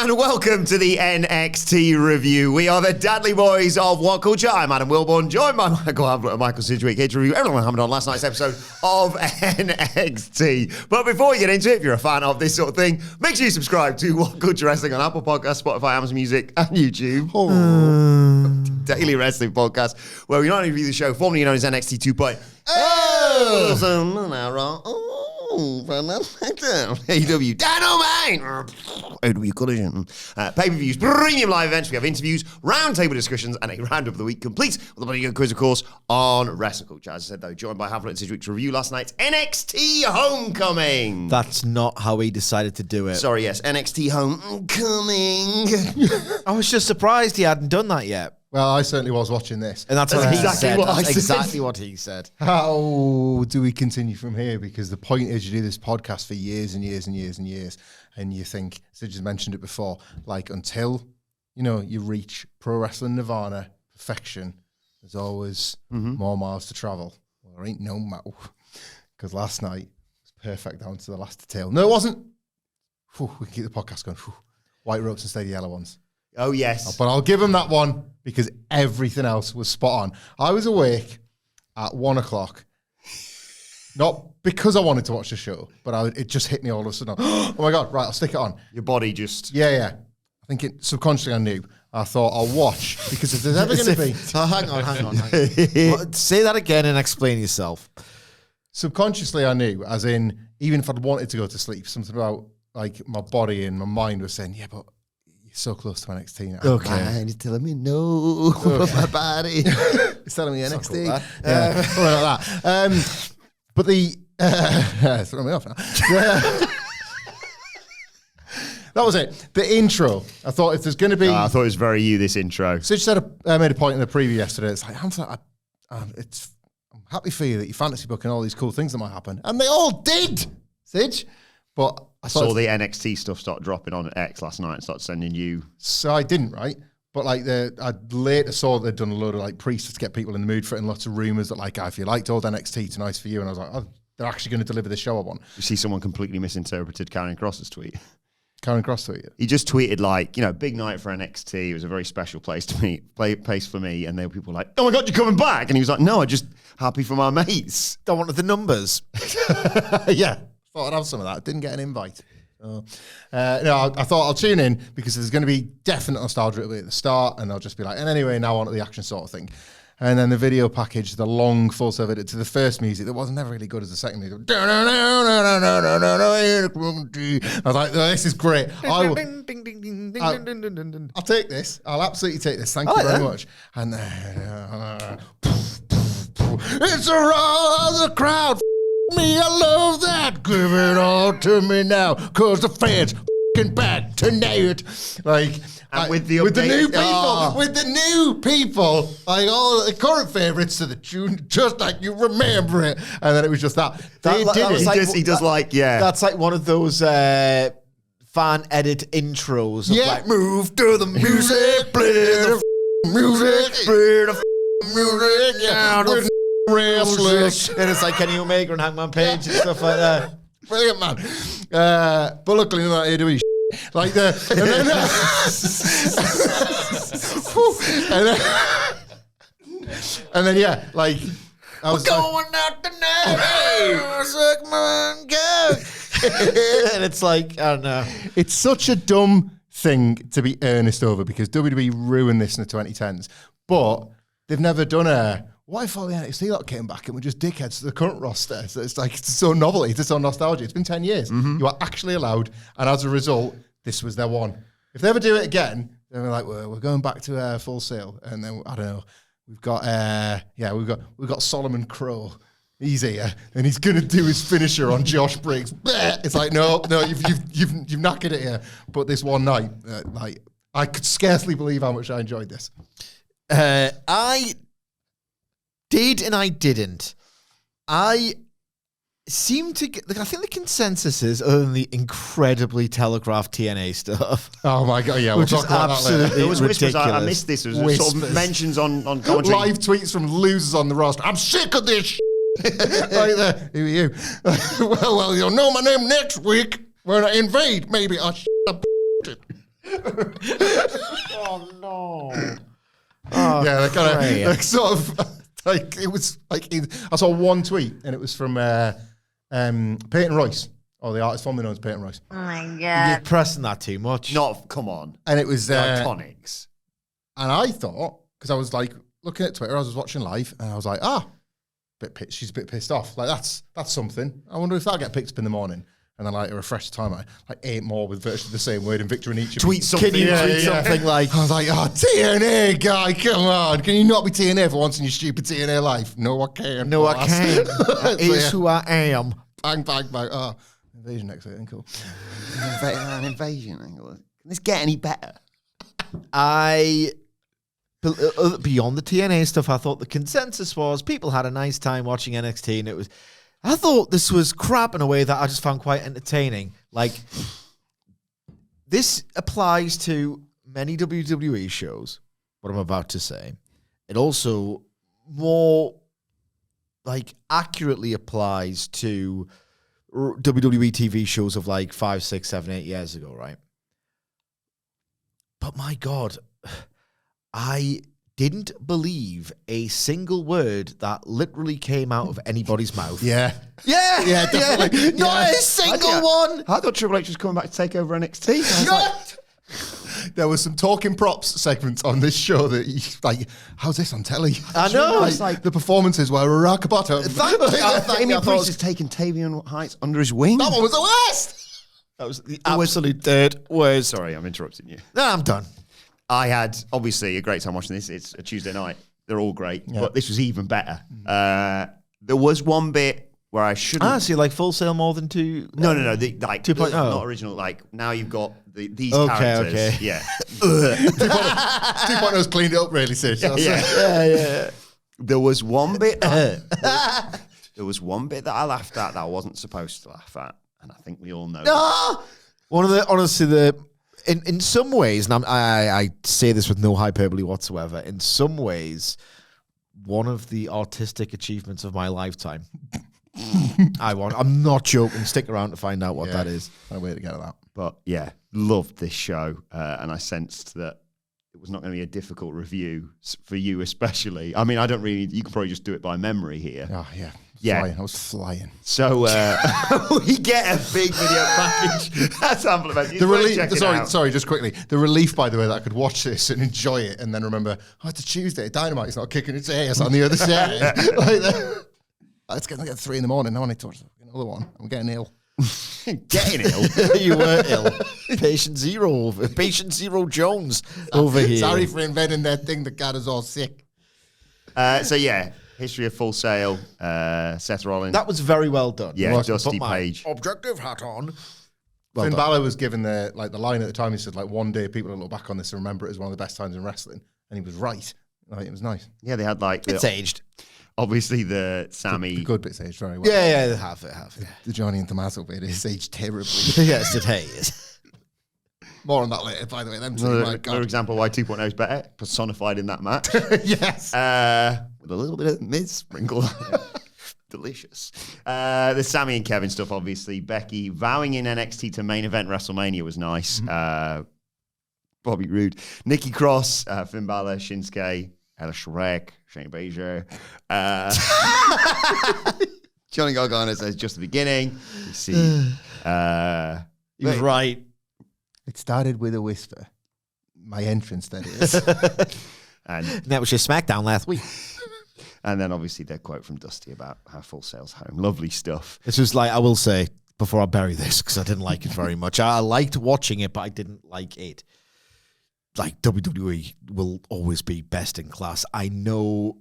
And welcome to the NXT review. We are the Dudley Boys of What Culture. I'm Adam Wilbourn, joined by Michael Hamflett and Michael Sidgwick here to review everything that happened on last night's episode of NXT. But before we get into it, if you're a fan of this sort of thing, make sure you subscribe to What Culture Wrestling on Apple Podcasts, Spotify, Amazon Music, and YouTube. Daily wrestling podcast, where we not only review the show formerly known as NXT 2.0. AEW Dynamite, AEW Collision, pay-per-views, premium live events. We have interviews, roundtable discussions, and a round of the week complete with a bloody good quiz, of course, on Wrestle Culture. As I said, though, joined by Hamflett and Sidgwick to review last night's NXT Homecoming. That's not how he decided to do it. Sorry, yes, NXT Homecoming. I was just surprised he hadn't done that yet. Well, I certainly was watching this. And that's what he said. That's exactly what he said. How do we continue from here? Because the point is you do this podcast for years and years and years and years, and you think, Sid just mentioned it before, like until, you reach pro wrestling nirvana, perfection, there's always more miles to travel. Well, there ain't no mo. Because last night was perfect down to the last detail. No, it wasn't. Whew, we can keep the podcast going. Whew. White ropes instead of yellow ones. Oh, yes. But I'll give him that one because everything else was spot on. I was awake at 1 o'clock, not because I wanted to watch the show, but it just hit me all of a sudden. Oh my God, right, I'll stick it on. Your body just... Yeah. I think subconsciously I knew. I thought I'll watch because if there's ever going to be... Oh, hang on. Well, say that again and explain yourself. Subconsciously I knew, as in, even if I'd wanted to go to sleep, something about like my body and my mind was saying, yeah, but so close to NXT now. Okay. And it's telling me no, my body. It's telling me NXT. Yeah, something like that. But it's throwing me off now. That was it. The intro. I thought if there's going to be... I thought it was very you, this intro. Sidge said I made a point in the preview yesterday. It's like, I'm happy for you that you fantasy booking all these cool things that might happen. And they all did, Sidge. But I saw the NXT stuff start dropping on X last night and start sending you. So I didn't, right? But like I later saw they'd done a load of like Priest to get people in the mood for it, and lots of rumors that like, if you liked old NXT, tonight's for you. And I was like, oh, they're actually going to deliver the show I want. You see someone completely misinterpreted Karrion Kross's tweet. Karrion Kross tweeted. He just tweeted like, big night for NXT. It was a very special place for me. And there were people like, oh my God, you're coming back. And he was like, no, I'm just happy for my mates. Don't want the numbers. Yeah. Thought I'd have some of that. Didn't get an invite. So, no, I thought I'll tune in because there's going to be definite nostalgia at the start, and I'll just be like, and anyway, now on to the action sort of thing. And then the video package, the long full serve edit to the first music that wasn't never really good as the second music. I was like, oh, this is great. I'll take this. I'll absolutely take this. Thank you very much. And it's around the crowd. Me, I love that. Give it all to me now, cause the fans f***ing back tonight. Like, with the new people, like all the current favourites to the tune, just like you remember it. And then it was just that. He does like. That's like one of those fan edit intros. Of like, move to the music, play the music, play the music, yeah. Wrestlers. And it's like Kenny Omega and Hangman Page and stuff like that. Brilliant, man. But luckily, not here to be like the. And then, yeah, like. I was going out tonight. Suck my go. And it's like, I don't know. It's such a dumb thing to be earnest over because WWE ruined this in the 2010s. But they've never done what if all the NXT lot came back and were just dickheads to the current roster? So it's like, it's so novelty, it's so nostalgia. It's been 10 years. You are actually allowed, and as a result, this was their one. If they ever do it again, then we're like, we're going back to Full Sail, and then I don't know. We've got Solomon Crow. He's here, and he's gonna do his finisher on Josh Briggs. It's like, no, you've knackered it here. But this one night, like, I could scarcely believe how much I enjoyed this. I did and I didn't. I seem to get, I think the consensus is, other than the incredibly telegraphed TNA stuff. Oh my God, yeah, which is absolutely there was ridiculous. Whispers, I missed this. There was sort of mentions on commentary. Live tweets from losers on the roster. I'm sick of this right there. Who are you? well, you'll know my name next week when I invade. Maybe I Oh no. Yeah, they kind of sort of like it was like I saw one tweet and it was from Peyton Royce, or the artist formerly known as Peyton Royce. Oh my You're god. pressing that too much. Come on. And it was The Iconics. and I thought, because I was like looking at Twitter, I was watching live, and I was like, she's a bit pissed off. Like that's something. I wonder if that'll get picked up in the morning. And then like a refresh time, like 8 more with virtually the same word in Victor and each. Tweet something. Can you tweet something like? I was like, TNA guy, come on! Can you not be TNA for once in your stupid TNA life? No, I can't. No, I can't. That is who I am. Bang, bang, bang. Oh, invasion next week. Cool. An invasion angle. Can this get any better? Beyond the TNA stuff, I thought the consensus was people had a nice time watching NXT, and I thought this was crap in a way that I just found quite entertaining. Like, this applies to many WWE shows, what I'm about to say. It also more, like, accurately applies to WWE TV shows of, like, 5, 6, 7, 8 years ago, right? But my God, I didn't believe a single word that literally came out of anybody's mouth. Yeah, Definitely. Not a single one. I thought Triple H was coming back to take over NXT. I was like, there was some talking props segments on this show that like, how's this on telly? I know. Like, It's like the performances were rock bottom. Damian Priest has taken Tavion Heights under his wing. That one was the worst. That was the absolute third worst. Sorry, I'm interrupting you. No, I'm done. I had, obviously, a great time watching this. It's a Tuesday night. They're all great, but this was even better. There was one bit where I shouldn't... So you like Full Sail more than 2? No. Like 2.0. Not original. Like, now you've got these Okay, characters. okay. Yeah. 2.0's cleaned it up really, Sid. Yeah. There was one bit... there was one bit that I laughed at that I wasn't supposed to laugh at. And I think we all know that. In some ways, and I say this with no hyperbole whatsoever, in some ways, one of the artistic achievements of my lifetime. I'm not joking. Stick around to find out what that is. Can't wait to get to that. But yeah, loved this show. And I sensed that it was not going to be a difficult review for you especially. I mean, you can probably just do it by memory here. Oh, yeah. Yeah. Flying. I was flying. So we get a big video package. That's Hamflett. The relief. Sorry, just quickly. The relief, by the way, that I could watch this and enjoy it, and then remember, it's a Tuesday. Dynamite's not kicking its ass on the other side. It's getting like 3 a.m. I want to watch another one. I'm getting ill. Getting ill. You were ill. Patient Zero Jones over here. Sorry for inventing that thing that got us all sick. So yeah. History of Full Sail, Seth Rollins. That was very well done. Yeah, Dusty Put my Page. objective hat on. Finn Bálor was given the line at the time. He said, like, one day people will look back on this and remember it as one of the best times in wrestling. And he was right. Like, it was nice. Yeah, they had like... It's aged. Obviously the Sami... The good bit's aged very well. Yeah, they have. The Johnny and Tommaso bit is aged terribly. Yes, it is. More on that later, by the way. Another example why 2.0 is better, personified in that match. Yes. With a little bit of Miz sprinkled. Delicious. The Sami and Kevin stuff, obviously. Becky vowing in NXT to main event WrestleMania was nice. Bobby Roode. Nikki Cross, Finn Bálor, Shinsuke, Ella Shrek, Shane Baszler. Johnny Gargano says just the beginning. You see. He was right. It started with a whisper. My entrance, that is. And that was your SmackDown last week. And then obviously their quote from Dusty about how Full Sail's home. Lovely stuff. This was like, I will say, before I bury this, because I didn't like it very much. I liked watching it, but I didn't like it. Like, WWE will always be best in class. I know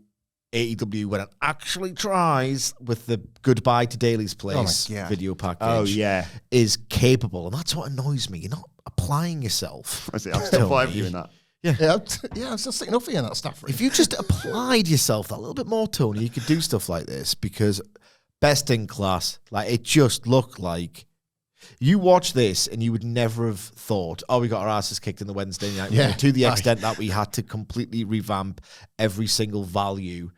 AEW, when it actually tries with the Goodbye to Daily's Place video package, is capable. And that's what annoys me. You're not applying yourself. I see. I'm still 5 you in that. Yeah, I'm still sitting up for you in that stuff. If you just applied yourself that little bit more, Tony, you could do stuff like this, because best in class, like, it just looked like you watch this and you would never have thought, we got our asses kicked in the Wednesday night, to the extent that we had to completely revamp every single value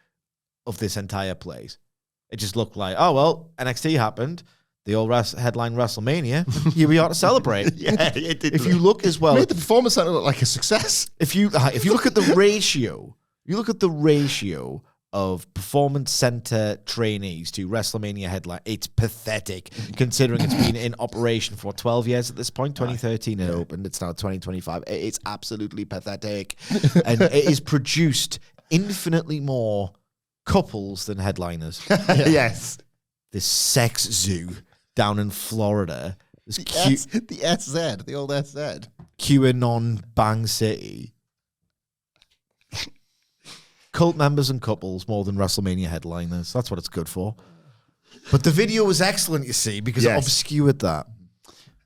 of this entire place. It just looked like, NXT happened. They all headline WrestleMania. Here we are to celebrate. Yeah, it did. If you look as well, Made the Performance Center look like a success. if you look at the ratio of Performance Center trainees to WrestleMania headline, it's pathetic considering it's been in operation for 12 years at this point. 2013 it opened. It's now 2025. It's absolutely pathetic. And it is produced infinitely more couples than headliners. Yes. This sex zoo down in Florida. This The SZ, the old SZ. QAnon Bang City. Cult members and couples more than WrestleMania headliners. That's what it's good for. But the video was excellent, you see, because it obscured that.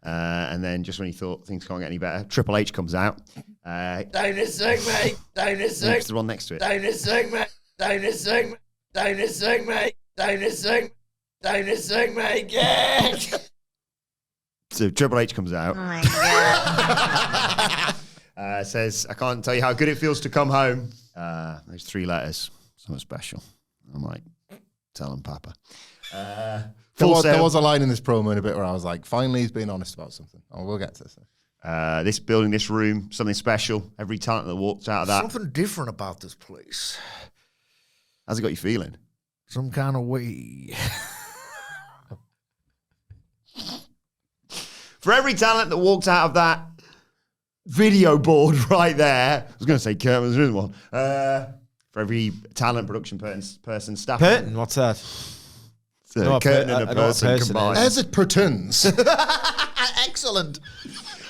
And then just when you thought things can't get any better, Triple H comes out. Don't sing, mate. Don't sing. It's the one next to it. Don't sing, mate. Don't sing. Don't sing, mate. Don't sing. Don't sing, mate. Yeah. So Triple H comes out. Oh my God. Says, I can't tell you how good it feels to come home. Those 3 letters. Something special. I'm like, tell him, Papa. There was a line in this promo in a bit where I was like, finally he's being honest about something. Oh, we'll get to this. This building, this room, something special. Every talent that walks out of that. Something different about this place. How's it got you feeling? Some kind of way. For every talent that walks out of that video board right there, I was going to say Kurt, but there isn't one. For every talent, production person, staff. Curtain, what's that? It's a curtain and a person combined. As it pertains. Excellent.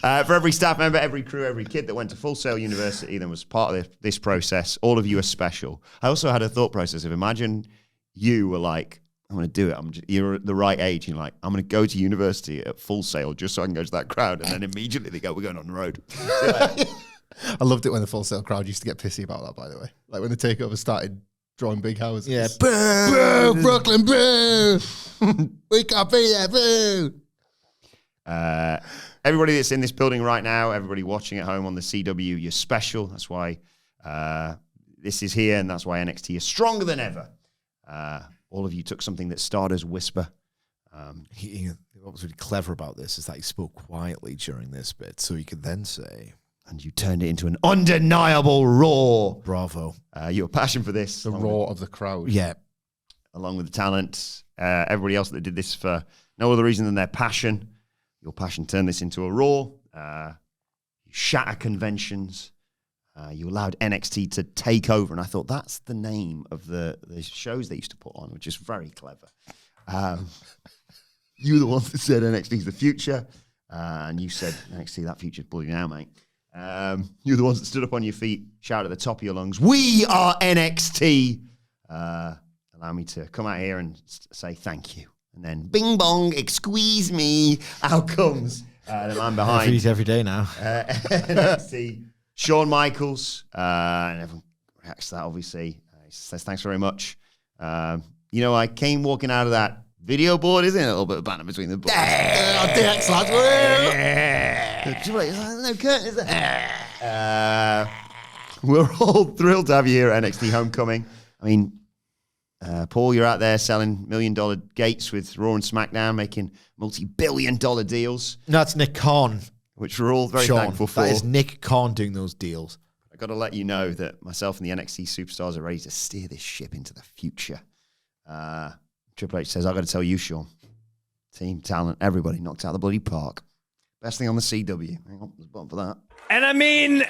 For every staff member, every crew, every kid that went to Full Sail University, then was part of this process, all of you are special. I also had a thought process of imagine you were like, I'm going to do it. You're at the right age. And you're like, I'm going to go to university at Full Sail just so I can go to that crowd. And then immediately they go, we're going on the road. I loved it when the Full Sail crowd used to get pissy about that, by the way. Like when the takeover started drawing big houses. Yeah. Boo, Brooklyn, boo. We can't be there, boo. Everybody that's in this building right now, everybody watching at home on the CW, you're special. That's why this is here, and that's why NXT is stronger than ever. All of you took something that started as Whisper. What was really clever about this is that he spoke quietly during this bit, so he could then say, and you turned it into an undeniable roar. bravo. Your passion for this. The roar of the crowd. Yeah. Along with the talent, everybody else that did this for no other reason than their passion. Your passion turned this into a roar. You shatter conventions. You allowed NXT to take over. And I thought that's the name of the shows they used to put on, which is very clever. You were the ones that said NXT's the future. And you said, NXT, that future's bloody now, mate. You're the ones that stood up on your feet, shouted at the top of your lungs, we are NXT. Allow me to come out here and say thank you. And then bing bong, squeeze me. Out comes the man behind. Every day now. NXT, Shawn Michaels. And everyone reacts to that, obviously. He says, thanks very much. I came walking out of that video board, isn't it? A little bit of banter between the boards. DX lads. No curtain, is there? We're all thrilled to have you here at NXT Homecoming. I mean, Paul, you're out there selling $1 million gates with Raw and SmackDown, making multi-billion-dollar deals. No, that's Nick Khan. Which we're all very Sean, thankful for. That is Nick Khan doing those deals. I got to let you know that myself and the NXT superstars are ready to steer this ship into the future. Triple H says, I got to tell you, Sean, team, talent, everybody knocked out the bloody park. Best thing on the CW. Hang on, there's a button for that. And I mean,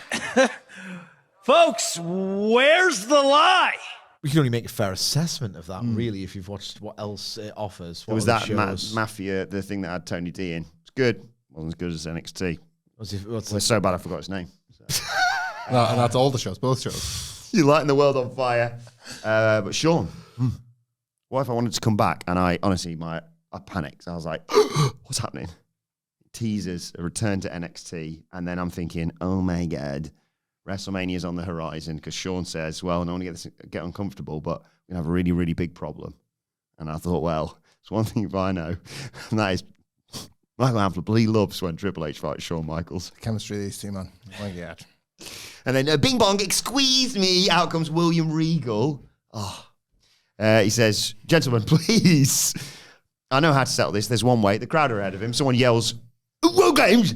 folks, where's the lie? We can only make a fair assessment of that, really, if you've watched what else it offers. It was that Mafia, the thing that had Tony D in. It's good. Wasn't as good as NXT. It's so bad I forgot his name. So. No, and that's all the shows, both shows. You're lighting the world on fire. But Sean, what if I wanted to come back? And I honestly, I panicked. I was like, what's happening? Teasers, a return to NXT. And then I'm thinking, oh my God, WrestleMania's on the horizon. Because Sean says, well, I don't want to get uncomfortable, but we have a really, really big problem. And I thought, well, it's one thing if I know, and that is Michael Hamflett, he loves when Triple H fights Shawn Michaels. The chemistry of these two, man. Oh my God. And then bing bong, squeeze me. Out comes William Regal. He says, gentlemen, please. I know how to settle this. There's one way. The crowd are ahead of him. Someone yells, "World Games!"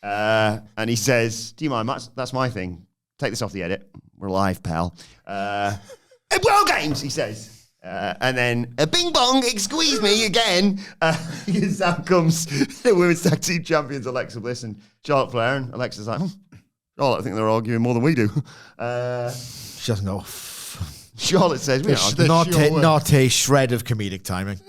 And he says, "Do you mind? That's my thing. Take this off the edit. We're live, pal." "World Games!" he says. And then a bing bong, squeeze me again. Because out comes the women's tag team champions, Alexa Bliss and Charlotte Flair. And Alexa's like, Charlotte, I think they're arguing more than we do. She doesn't know. Charlotte says, not a shred of comedic timing.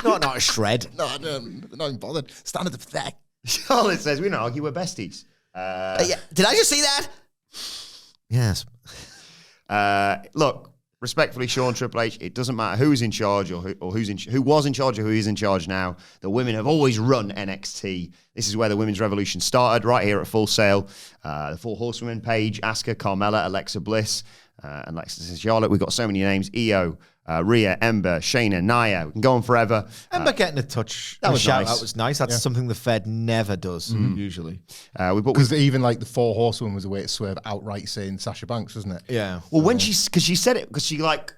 not a shred. No, they're not even bothered. Standard of pathetic. Charlotte says, we don't argue, we're besties. Yeah. Did I just see that? Yes. Look, respectfully, Shawn, Triple H, it doesn't matter who's in charge or who was in charge or who is in charge now. The women have always run NXT. This is where the women's revolution started, right here at Full Sail. The four horsewomen, Paige, Asuka, Carmella, Alexa Bliss, and Alexa says, Charlotte, we've got so many names. Io, Rhea, Ember, Shayna, Nia. We can go on forever. Ember getting a touch. That was nice. That was nice. That's something the Fed never does, usually. Because even like the four horsewomen was a way to swerve outright saying Sasha Banks, wasn't it? Yeah. Well, because she said it, because she like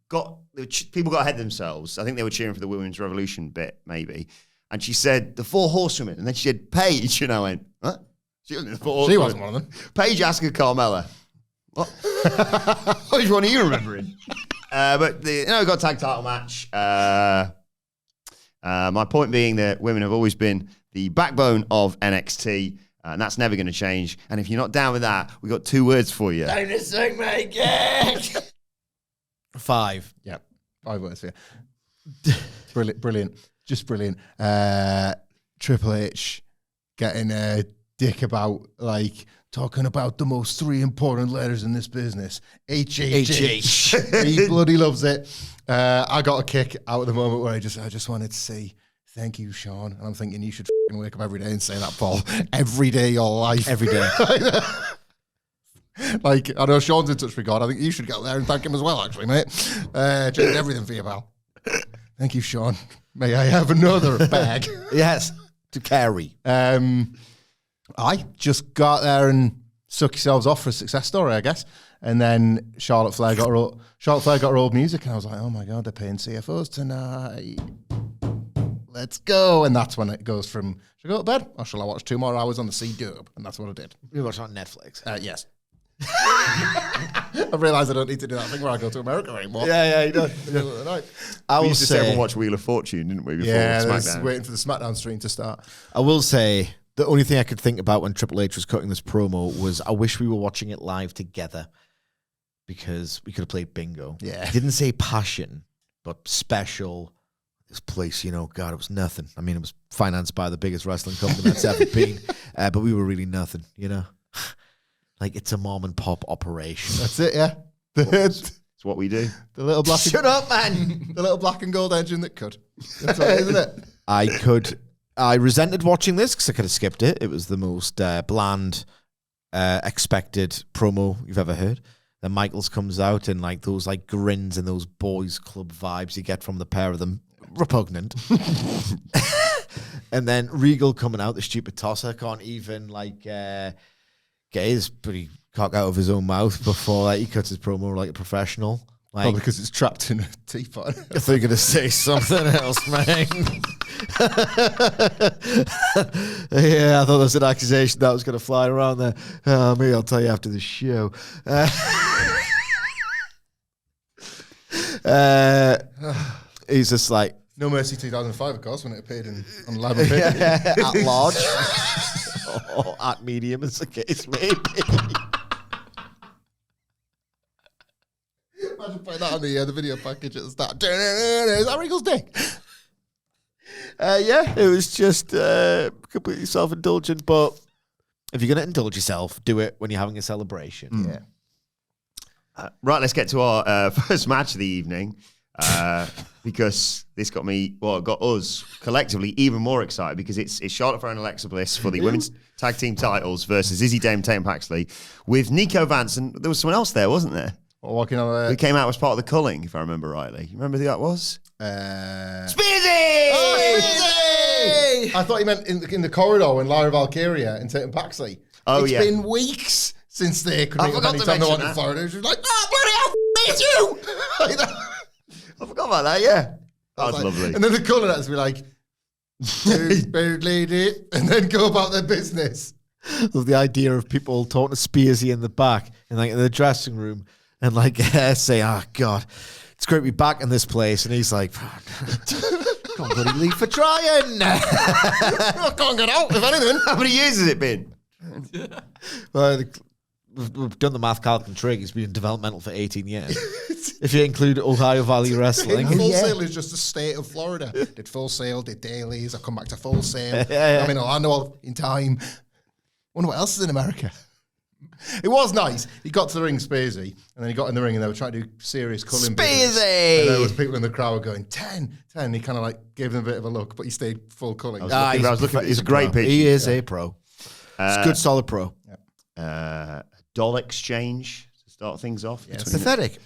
people got ahead of themselves. I think they were cheering for the women's revolution bit, maybe. And she said the four horsewomen, and then she said Paige, and I went, what? She wasn't one of them. Paige, Asuka, Carmella. What? Which one are you remembering? But we got a tag title match. My point being that women have always been the backbone of NXT, and that's never going to change. And if you're not down with that, we got 2 words for you. Dynasty making. 5. Yeah, 5 words for you. Brilliant. Just brilliant. Triple H getting a dick about, like, talking about the most 3 important letters in this business. H-H-H. He bloody loves it. I got a kick out of the moment where I just wanted to say, thank you, Shawn. And I'm thinking you should f***ing wake up every day and say that, Paul. Every day of your life. Every day. Like, I know Shawn's in touch with God. I think you should go there and thank him as well, actually, mate. Doing everything for you, pal. Thank you, Shawn. May I have another bag? Yes, to carry. I just got there and suck yourselves off for a success story, I guess. And then Charlotte Flair got her old music, and I was like, oh my God, they're paying CFOs tonight. Let's go. And that's when it goes from, should I go to bed or shall I watch 2 more hours on the C-Dub? And that's what I did. We watch on Netflix. Yes. I realised I don't need to do that thing where I go to America anymore. Yeah, you don't. We used to say everyone watch Wheel of Fortune, didn't we, before SmackDown? Waiting for the SmackDown stream to start. I will say, the only thing I could think about when Triple H was cutting this promo was I wish we were watching it live together because we could have played bingo. Yeah. He didn't say passion, but special. This place, God, it was nothing. I mean, it was financed by the biggest wrestling company that's ever been, but we were really nothing, Like, it's a mom and pop operation. That's it, yeah. It's what we do. The little black. Shut up, man. The little black and gold engine that could. That's what it is, isn't it? I resented watching this because I could have skipped it. It was the most bland, expected promo you've ever heard. Then Michaels comes out and like those like grins and those boys club vibes you get from the pair of them. Repugnant. And then Regal coming out, the stupid tosser, can't even like get his pretty cock out of his own mouth before he cuts his promo like a professional. Like, Probably because it's trapped in a teapot. I thought you were going to say something else, man. Yeah, I thought there was an accusation that was going to fly around there. Maybe I'll tell you after the show. He's just like... No Mercy 2005, of course, when it appeared on Live and Pay. At large. Or at medium, as the case may be. Imagine putting that on the video package at the start. Is that Regal's dick? Yeah, it was just completely self-indulgent, but if you're going to indulge yourself, do it when you're having a celebration. Yeah. Right, let's get to our first match of the evening. Because this got us collectively even more excited because it's Charlotte Flair and Alexa Bliss for the women's tag team titles versus Izzi, Tatum, Paxley with Nico Vance, and there was someone else there, wasn't there? Walking on who came out as part of the culling, if I remember rightly. You remember who that was? Spearsy! Oh, I thought you meant in the corridor when Lyra, Valkyria and Tatum Paxley. Oh, it's been weeks since they could meet up anytime they wanted in Florida. She was like, bloody hell, it's you! I forgot about that, yeah. That's lovely. And then the colour has to be like, "Bird lady," and then go about their business. Love the idea of people talking to Spearsy in the back and like in the dressing room and like say, "Oh God, it's great to be back in this place," and he's like, "Can't bloody leave for trying." I can't get out, if anything. How many years has it been? Well, we've done the math calculating trig. It's been developmental for 18 years. If you include Ohio Valley Wrestling. Full Sail is just a state of Florida. Did Full Sail, did dailies. I come back to Full Sail. I'm in Orlando all in time. Wonder what else is in America. It was nice. He got to the ring, Spearsy, and then he got in the ring and they were trying to do serious culling business. Spearsy! And there was people in the crowd going, 10. He kind of like gave them a bit of a look, but he stayed full culling. I was looking. He's a great pitch. He is a pro. He's a good, solid pro. Doll exchange to start things off. Yes. Pathetic.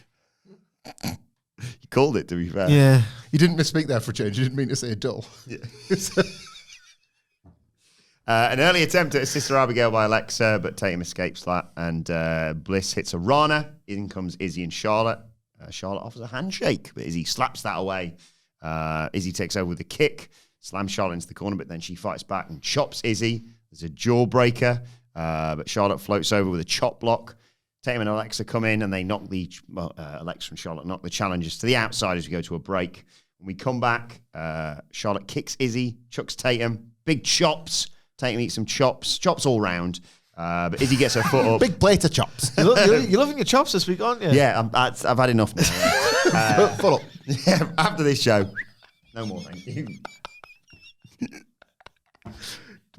You called it, to be fair. Yeah. You didn't misspeak there for a change. You didn't mean to say dull. Yeah. An early attempt at a Sister Abigail by Alexa, but Tatum escapes that, and Bliss hits a Rana. In comes Izzi and Charlotte. Charlotte offers a handshake, but Izzi slaps that away. Izzi takes over with a kick, slams Charlotte into the corner, but then she fights back and chops Izzi. There's a jawbreaker, but Charlotte floats over with a chop block. Tatum and Alexa come in, and they knock Alexa and Charlotte knock the challengers to the outside as we go to a break. When we come back, Charlotte kicks Izzi, chucks Tatum, big chops. Tatum eats some chops all round. But Izzi gets her foot up. Big plate of chops. You're loving your chops this week, aren't you? Yeah, I've had enough now. Full up. Yeah, after this show, no more, thank you.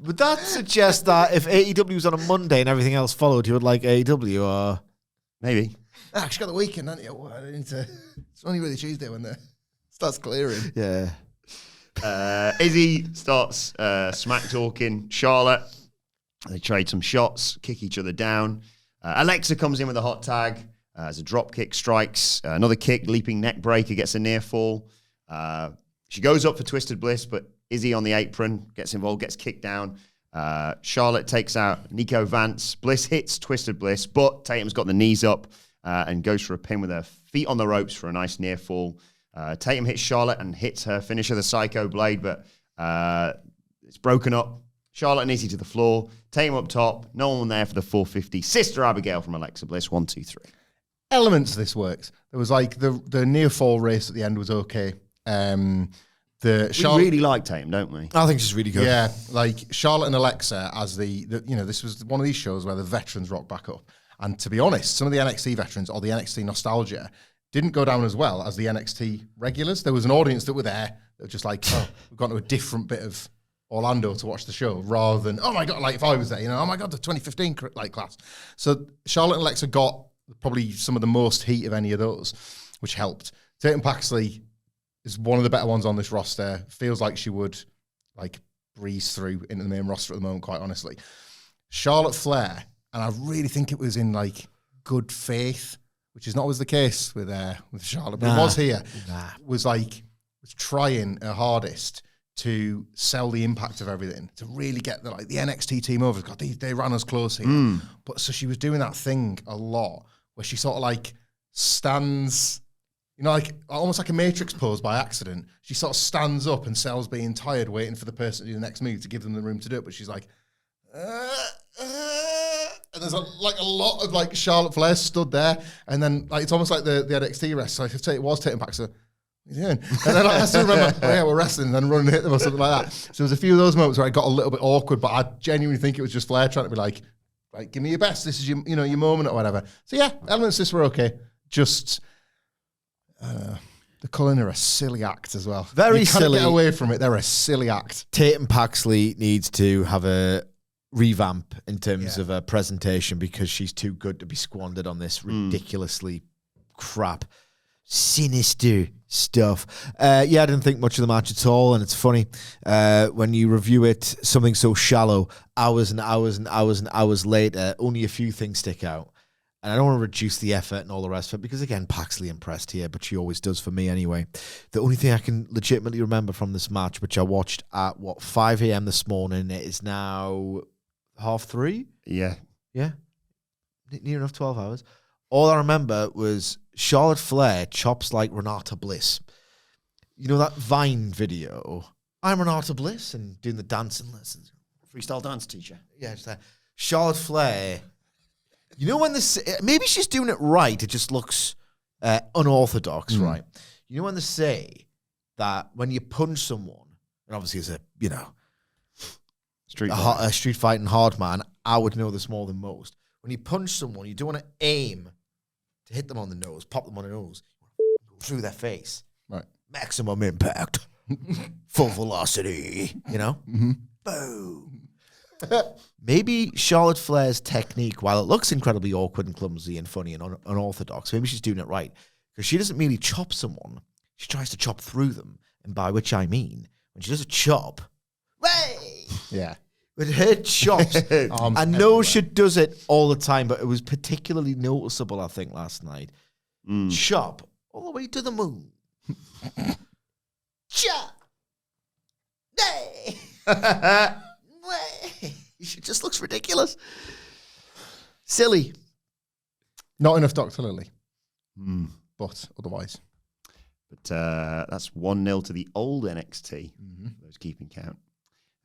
Would that suggest that if AEW was on a Monday and everything else followed, you would like AEW, or Maybe. Actually, got the weekend, haven't you? Well, I need to. It's only really Tuesday when it starts clearing. yeah? Izzi starts smack talking Charlotte. They trade some shots, kick each other down. Alexa comes in with a hot tag as a drop kick strikes. Another kick, leaping neck breaker, gets a near fall. She goes up for Twisted Bliss, but Izzi on the apron gets involved, gets kicked down. Charlotte takes out Nico Vance. Bliss hits Twisted Bliss, but Tatum's got the knees up and goes for a pin with her feet on the ropes for a nice near fall. Tatum hits Charlotte and hits her finisher, the Psycho Blade, but it's broken up. Charlotte and Izzi to the floor. Tatum up top. No one there for the 450. Sister Abigail from Alexa Bliss. 1, 2, 3. Elements of this works. There was like the near fall race at the end was okay. We really like Tatum, don't we? I think she's really good. Yeah, like Charlotte and Alexa as the this was one of these shows where the veterans rock back up. And to be honest, some of the NXT veterans or the NXT nostalgia didn't go down as well as the NXT regulars. There was an audience that were there that were just like, oh, we've gone to a different bit of Orlando to watch the show rather than, oh my God, like if I was there, oh my God, the 2015 class. So Charlotte and Alexa got probably some of the most heat of any of those, which helped. Tatum Paxley is one of the better ones on this roster. Feels like she would like breeze through into the main roster at the moment, quite honestly. Charlotte Flair, and I really think it was in like good faith, which is not always the case with Charlotte, but it was here. Was trying her hardest to sell the impact of everything, to really get the NXT team over. God, they ran us close here. But so she was doing that thing a lot where she sort of like stands, like almost like a Matrix pose by accident. She sort of stands up and sells being tired, waiting for the person to do the next move to give them the room to do it. But she's like, and there's a lot of like Charlotte Flair stood there, and then like it's almost like the NXT wrestler. Like, if it was Tatum Paxley, what are you doing? And then I still remember, oh yeah, we're wrestling, and then running hit them or something like that. So there was a few of those moments where I got a little bit awkward, but I genuinely think it was just Flair trying to be like, give me your best. This is your moment or whatever. So yeah, elements of this were okay. Just the Cullen are a silly act as well. Very you can't silly. Get away from it. They're a silly act. Tatum Paxley needs to have a revamp in terms of a presentation because she's too good to be squandered on this ridiculously crap, sinister stuff. I didn't think much of the match at all, and it's funny when you review it, something so shallow, hours and hours and hours and hours later, only a few things stick out. And I don't want to reduce the effort and all the rest of it because, again, Paxley impressed here, but she always does for me anyway. The only thing I can legitimately remember from this match, which I watched at, 5 a.m. this morning, it is now 3:30? Yeah. Yeah. Near enough 12 hours. All I remember was Charlotte Flair chops like Renata Bliss. you know that Vine video? I'm Renata Bliss and doing the dancing lessons. Freestyle dance teacher. Yeah, it's that. Charlotte Flair. You know when this, maybe she's doing it right. It just looks unorthodox, right? You know when they say that when you punch someone, and obviously as a, you know, a street fighting hard man, I would know this more than most. When you punch someone, you don't want to aim to hit them on the nose, pop them on the nose, go through their face. Right. Maximum impact. Full velocity, you know? Boom. Maybe Charlotte Flair's technique, while it looks incredibly awkward and clumsy and funny and unorthodox, maybe she's doing it right. Because she doesn't merely chop someone, she tries to chop through them. And by which I mean, when she does a chop, Yeah. with her chops, I know she does it all the time, but it was particularly noticeable, I think, last night. Chop all the way to the moon. Chop. She just looks ridiculous. Silly. Not enough Dr. Lily. But otherwise. But that's 1-0 to the old NXT. Those keeping count.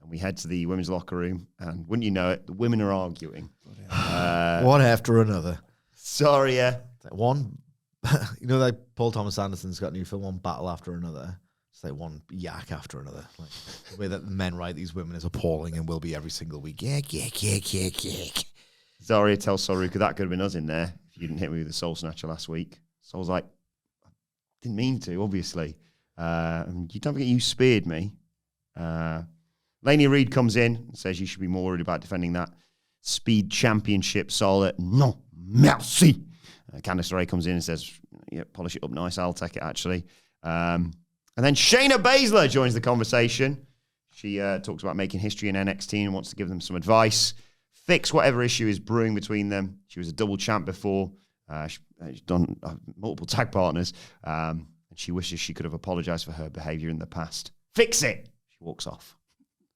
And we head to the women's locker room, and wouldn't you know it, the women are arguing. One after another. Sorry, One, you know, like Paul Thomas Anderson's got a new film, one battle after another. It's like one yak after another. Like, the way that the men write these women is appalling and will be every single week. Yak. Zarya tells Soruka that could have been us in there if you didn't hit me with the Soul Snatcher last week. So I was like, I didn't mean to, obviously. You don't forget you speared me. Lainey Reed comes in and says you should be more worried about defending that speed championship. Solid. No, merci. Candice LeRae comes in and says, yeah, polish it up nice. I'll take it, actually. And then Shayna Baszler joins the conversation. She talks about making history in NXT and wants to give them some advice. Fix whatever issue is brewing between them. She was a double champ before. She's done multiple tag partners. And she wishes she could have apologized for her behavior in the past. Fix it. She walks off.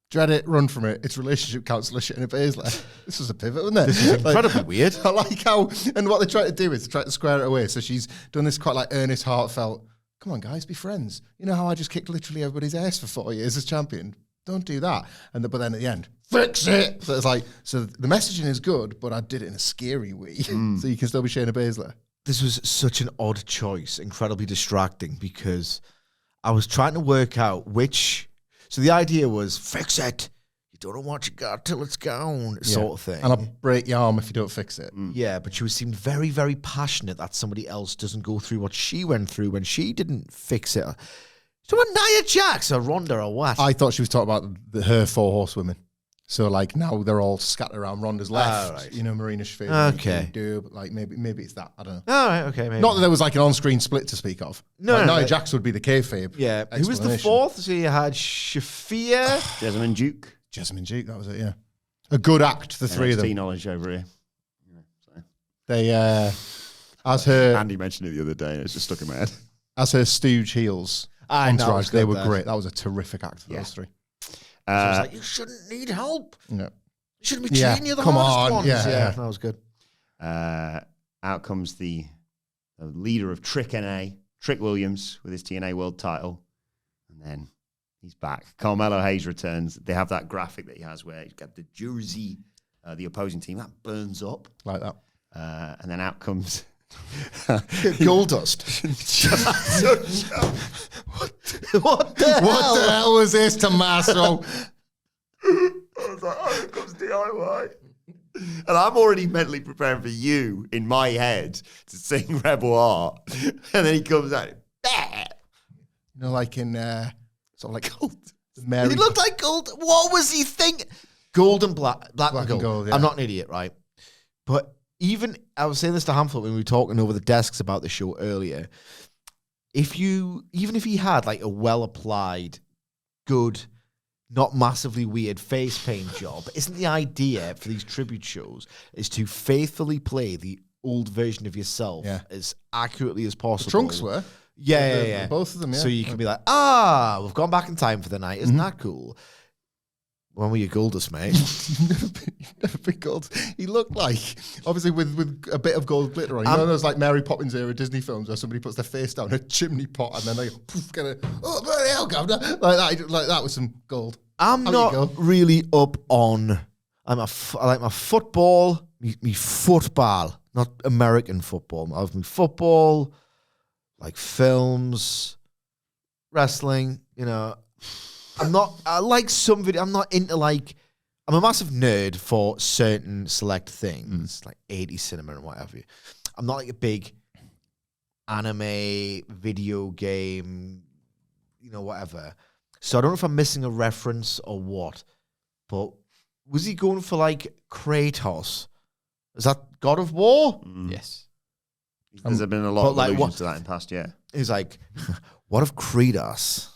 Dread it, run from it. It's relationship counselor shit in a Baszler. This was a pivot, wasn't it? This is incredibly weird. I like how, and what they try to do is try to square it away. So she's done this quite like earnest, heartfelt, come on, guys, be friends. You know how I just kicked literally everybody's ass for 4 years as champion? Don't do that. But then at the end, fix it. So it's like, so the messaging is good, but I did it in a scary way. So you can still be Shayna Baszler. This was such an odd choice, incredibly distracting, because I was trying to work out which. So the idea was, fix it. You don't know what you got till it's gone, sort of thing. And I'll break your arm if you don't fix it. Yeah, but she seemed very, very passionate that somebody else doesn't go through what she went through when she didn't fix it. So Nia Jax or Ronda or what? I thought she was talking about her 4 horsewomen. So like now they're all scattered around. Ronda's left. Right. You know, Marina Shafir. Okay. But like maybe it's that. I don't know. All right, okay, maybe. Not that there was like an on-screen split to speak of. No, Nia Jax would be the kayfabe. Yeah. Who was the 4th? So you had Shafir. Jessamine Duke. Jessamine Duke, that was it, yeah. A good act, the 3 of them. knowledge over here. They, as her... Andy mentioned it the other day, and it's just stuck in my head. As her stooge heels, entourage, they were great. That was a terrific act for those 3. So it was like, you shouldn't need help. No. You shouldn't be cheating. You're the hardest ones. Yeah, that was good. Out comes the leader of Trick NA, Trick Williams, with his TNA World title. And then he's back. Carmelo Hayes returns. They have that graphic that he has where he's got the jersey, the opposing team. That burns up. Like that. And then out comes... Goldust. What the hell? What the hell was this, Tommaso? I was like, oh, here comes DIY. And I'm already mentally preparing for you in my head to sing Rebel Heart. And then he comes out. You know, like in sort of like He looked like gold. What was he thinking? Gold and black and gold. Yeah. I'm not an idiot, right? But even, I was saying this to Hamflett when we were talking over the desks about the show earlier. Even if he had like a well-applied, good, not massively weird face paint job, isn't the idea for these tribute shows is to faithfully play the old version of yourself as accurately as possible? The trunks were. Yeah. Both of them, yeah. So you can be like, we've gone back in time for the night. Isn't that cool? When were you goldust, mate? You've never been gold. He looked like, obviously with a bit of gold glitter on. You know those like Mary Poppins era Disney films where somebody puts their face down a chimney pot and then they poof, get a, oh, bloody hell, governor. Like that with some gold. I'm not really up on, I like my football, me football, not American football. I have me football, like films, wrestling, you know. I like some video. I'm not into I'm a massive nerd for certain select things, like 80s cinema and what have you. I'm not like a big anime, video game, you know, whatever. So I don't know if I'm missing a reference or what, but was he going for like Kratos? Is that God of War? Yes. There's been a lot of allusions to that in the past, yeah. He's like, what if Kratos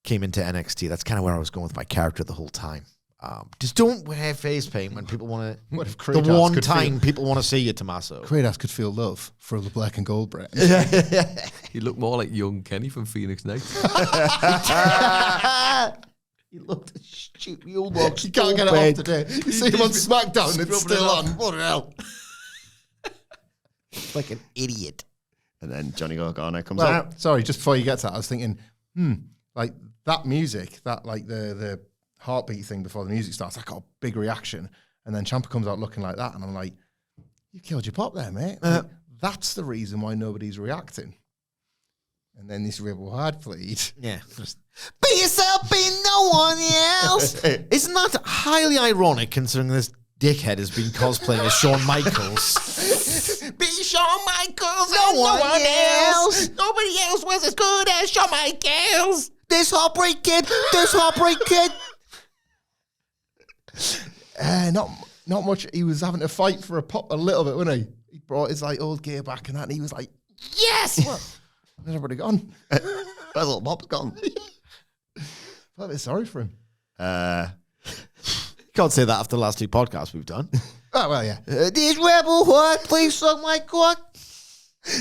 came into NXT? That's kind of where I was going with my character the whole time. Just don't wear face paint when people want to. What if Kratos the one time people want to see you, Tommaso? Kratos could feel love for the black and gold brand. He looked more like young Kenny from Phoenix Nights. He looked stupid. You can't get it off today. You see him on SmackDown and it's still on. What the hell? Like an idiot. And then Johnny Gargano comes out. Sorry, just before you get to that, I was thinking, like that music, that like the heartbeat thing before the music starts, that got a big reaction. And then Ciampa comes out looking like that. And I'm like, you killed your pop there, mate. Like, that's the reason why nobody's reacting. And then this rebel hard played. Yeah. Be yourself, be no one else. Isn't that highly ironic considering this dickhead has been cosplaying as Shawn Michaels? Be Shawn Michaels, no one else. Nobody else was as good as Shawn Michaels. This heartbreak kid. Not much. He was having to fight for a pop a little bit, wasn't he? He brought his like old gear back and that, and he was like, yes! Well, where's everybody gone? That little pop's gone. Felt a bit sorry for him. Can't say that after the last two podcasts we've done. Oh, well, yeah. This rebel what? Please suck my cock.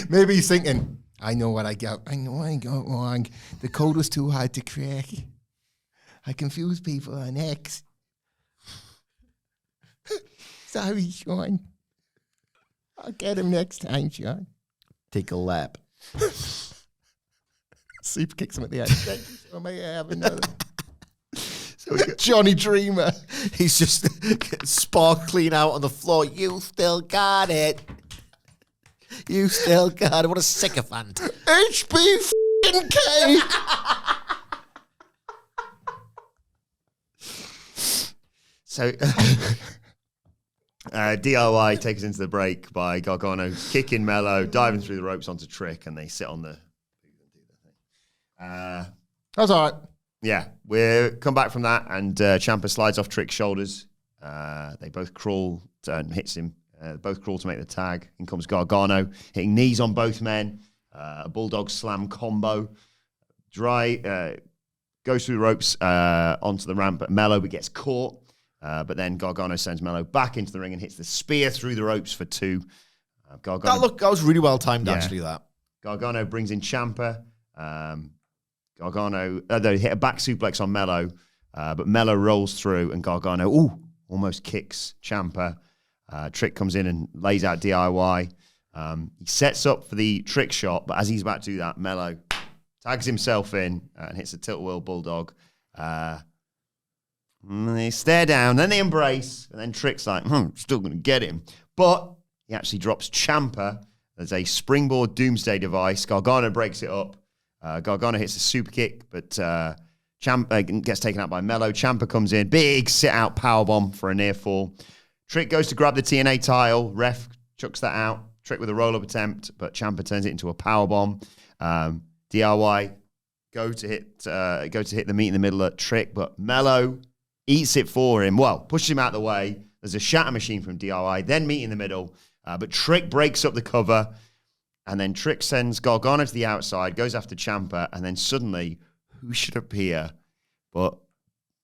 Maybe he's thinking, I know what I got. I know I got wrong. The code was too hard to crack. I confused people on X. Sorry, Sean. I'll get him next time, Sean. Take a lap. Super kicks him at the end. So may I have another? So Johnny Dreamer. He's just sparkling out on the floor. You still got it. You still got it. What a sycophant. HBK. So DIY takes us into the break by Gargano kicking Melo, diving through the ropes onto Trick, and they sit on the. That's all right. Yeah, we come back from that, and Ciampa slides off Trick's shoulders. They both crawl and hits him. Both crawl to make the tag. In comes Gargano, hitting knees on both men. A bulldog slam combo. Goes through the ropes onto the ramp at Melo, but gets caught. But then Gargano sends Melo back into the ring and hits the spear through the ropes for 2. That was really well timed, actually, that. Gargano brings in Ciampa. Gargano, they hit a back suplex on Melo, but Melo rolls through and Gargano, almost kicks Ciampa. Trick comes in and lays out DIY. He sets up for the trick shot, but as he's about to do that, Melo tags himself in and hits a tilt-whirl bulldog. They stare down, then they embrace, and then Trick's like, still going to get him. But he actually drops Ciampa as a springboard doomsday device. Gargano breaks it up. Gargano hits a super kick, but Ciampa gets taken out by Melo. Ciampa comes in, big sit-out powerbomb for a near fall. Trick goes to grab the TNA title. Ref chucks that out. Trick with a roll-up attempt, but Ciampa turns it into a powerbomb. DIY go to hit the meat in the middle at Trick, but Melo eats it for him. Well, pushes him out of the way. There's a shatter machine from DIY, then meat in the middle. But Trick breaks up the cover, and then Trick sends Gargano to the outside, goes after Ciampa, and then suddenly, who should appear but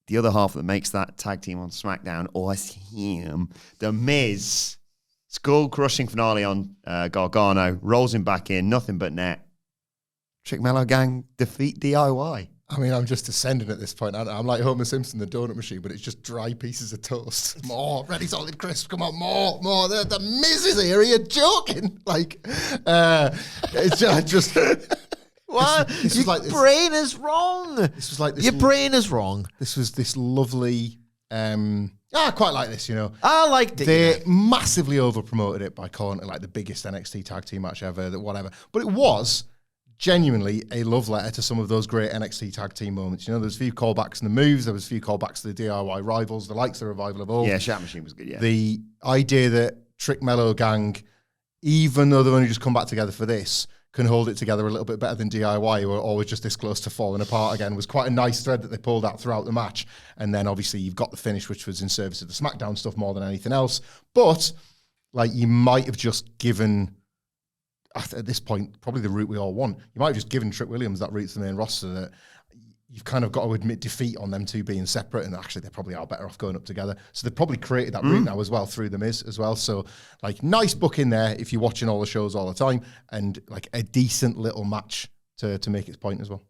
the other half that makes that tag team on SmackDown was him, The Miz. Skull-crushing finale on Gargano, rolls him back in, nothing but net. Trick Melo Gang defeat DIY. I mean, I'm just ascending at this point. I'm like Homer Simpson, the donut machine, but it's just dry pieces of toast. More, ready, solid, crisp. Come on, more. The Miz is here. Are you joking? Like, it's just. What? This Your was like this. brain is wrong. This was like this. Your brain is wrong. This was this lovely. I quite like this, you know. I liked it. They massively over promoted it by calling it like the biggest NXT tag team match ever, whatever. But it was genuinely a love letter to some of those great NXT tag team moments. You know, there's a few callbacks in the moves, there was a few callbacks to the DIY rivals, the likes of Revival of Old. Yeah, Shout Machine was good, yeah. The idea that Trick Mello Gang, even though they've only just come back together for this, can hold it together a little bit better than DIY, who are always just this close to falling apart again, was quite a nice thread that they pulled out throughout the match. And then obviously you've got the finish, which was in service of the SmackDown stuff more than anything else. But like you might have just given, at this point, probably the route we all want. You might have just given Trick Williams that route to the main roster that you've kind of got to admit defeat on them two being separate, and actually they probably are better off going up together. So they've probably created that route now as well through the Miz as well. So like nice book in there if you're watching all the shows all the time, and like a decent little match to make its point as well.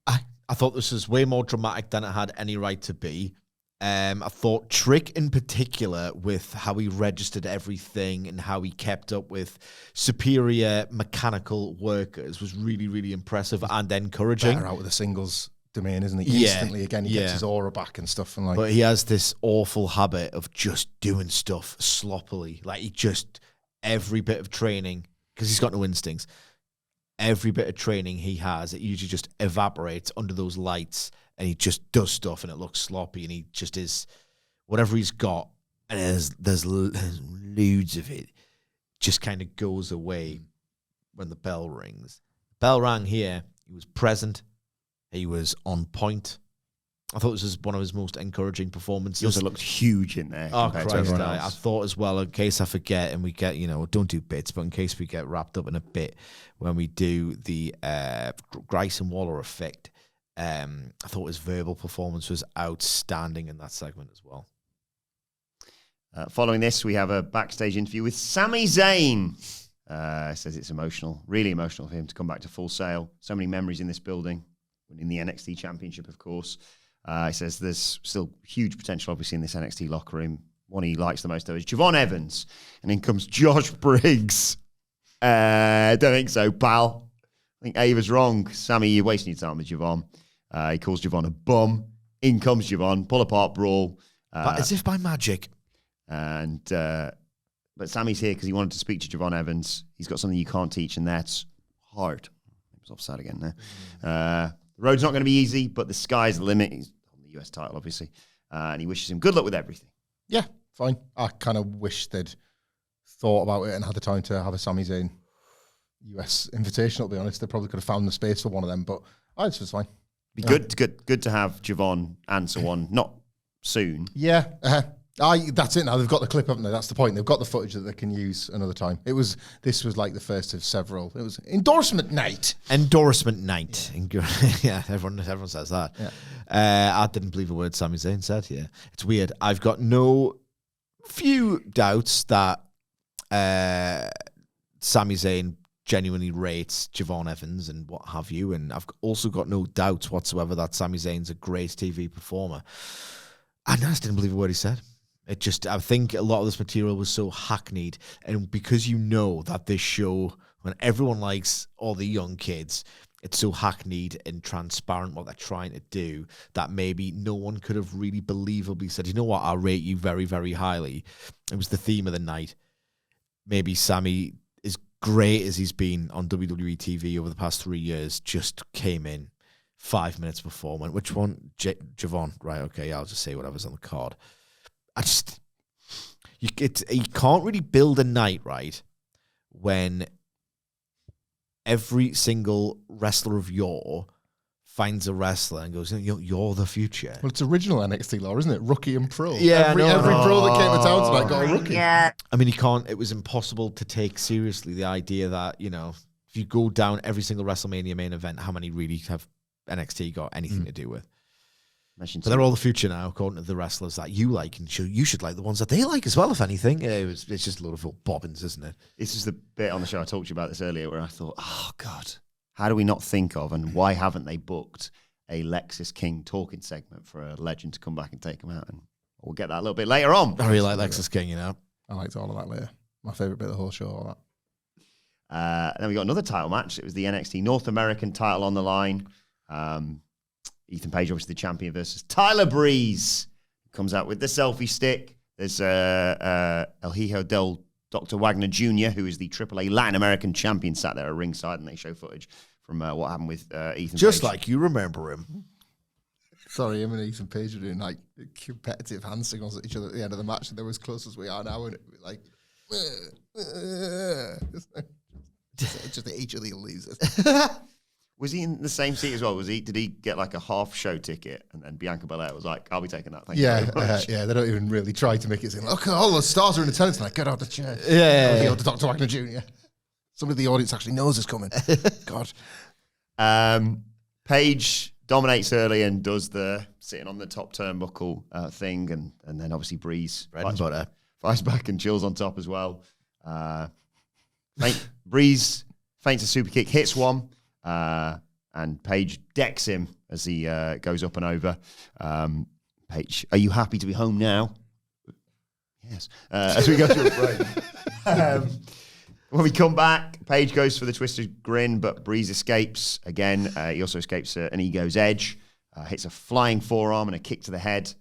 I thought this was way more dramatic than it had any right to be. I thought Trick in particular, with how he registered everything and how he kept up with superior mechanical workers, was really, really impressive and encouraging. Better out with the singles domain, isn't he? Instantly again, he gets his aura back and stuff. And like, but he has this awful habit of just doing stuff sloppily. Like he just, every bit of training, because he's got no instincts, every bit of training he has, it usually just evaporates under those lights. And he just does stuff, and it looks sloppy, and he just is whatever he's got, and there's loads of it, just kind of goes away when the bell rings. Bell rang here. He was present. He was on point. I thought this was one of his most encouraging performances. He also looked huge in there. Oh, compared to Christ, everyone I else. thought as well, in case I forget, and we get, don't do bits, but in case we get wrapped up in a bit when we do the Grayson Waller Effect, I thought his verbal performance was outstanding in that segment as well. Following this, we have a backstage interview with Sami Zayn. Says it's emotional, really emotional for him to come back to Full Sail. So many memories in this building, winning the NXT Championship, of course. He says there's still huge potential, obviously, in this NXT locker room. One he likes the most, though, is Javon Evans. And in comes Josh Briggs. Don't think so, pal. I think Ava's wrong. Sammy, you're wasting your time with Javon. He calls Javon a bum. In comes Javon. Pull apart brawl. As if by magic. But Sammy's here because he wanted to speak to Javon Evans. He's got something you can't teach, and that's hard. He was offside again there. The road's not going to be easy, but the sky's the limit. He's on the US title, obviously. And he wishes him good luck with everything. Yeah, fine. I kind of wish they'd thought about it and had the time to have a Sami Zayn US Invitational, to be honest. They probably could have found the space for one of them, but this was fine. Be good to have Javon answer one, not soon. Yeah, that's it now. They've got the clip, haven't they? That's the point. They've got the footage that they can use another time. This was like the first of several. It was endorsement night. Endorsement night. Yeah, everyone says that. Yeah. I didn't believe a word Sami Zayn said. Yeah, it's weird. I've got few doubts that Sami Zayn genuinely rates Javon Evans and what have you, and I've also got no doubts whatsoever that Sami Zayn's a great TV performer. I just didn't believe a word he said. I think a lot of this material was so hackneyed, and because you know that this show, when everyone likes all the young kids, it's so hackneyed and transparent what they're trying to do that maybe no one could have really believably said, you know what, I'll rate you very, very highly. It was the theme of the night. Maybe Sami, as great as he's been on WWE TV over the past 3 years, just came in 5 minutes before, went, which one? Javon. Right, okay, I'll just say whatever's on the card. You can't really build a night, right, when every single wrestler of yore finds a wrestler and goes, you're the future. Well, it's original NXT law, isn't it? Rookie and pro. Yeah, every pro that came to town tonight got a rookie. Yeah. I mean, it was impossible to take seriously the idea that, if you go down every single WrestleMania main event, how many really have NXT got anything to do with? But they're all the future now, according to the wrestlers that you like, and you should like the ones that they like as well, if anything. It's just a lot of bobbins, isn't it? This is the bit on the show I talked to you about this earlier where I thought, oh, God, how do we not think of and why haven't they booked a Lexus King talking segment for a legend to come back and take him out. And we'll get that a little bit later on. I really like Lexus King, you know. I liked all of that later. My favourite bit of the whole show, all that. Then we got another title match. It was the NXT North American title on the line. Ethan Page, obviously the champion, versus Tyler Breeze. Comes out with the selfie stick. There's El Hijo del Dr. Wagner Jr., who is the AAA Latin American champion, sat there at ringside, and they show footage from what happened with Ethan Just Page. like you remember him. Sorry, him and Ethan Page were doing like competitive hand signals at each other at the end of the match, and they were as close as we are now, and it was like, just each of the losers. Was he in the same seat as well? Did he get like a half show ticket? And then Bianca Belair was like, I'll be taking that. Thank you very much. Yeah, they don't even really try to make it seem, look, all the stars are in attendance, like, get out the chair. Yeah. The Dr. Wagner Jr. Somebody in the audience actually knows is coming. God. Page dominates early and does the sitting on the top turnbuckle thing, and then obviously Breeze fights back and chills on top as well. Breeze feints a super kick, hits one, and Page decks him as he goes up and over. Page, are you happy to be home now? Yes. As we go to a break. When we come back, Page goes for the twisted grin, but Breeze escapes again. He also escapes an Ego's Edge, hits a flying forearm and a kick to the head.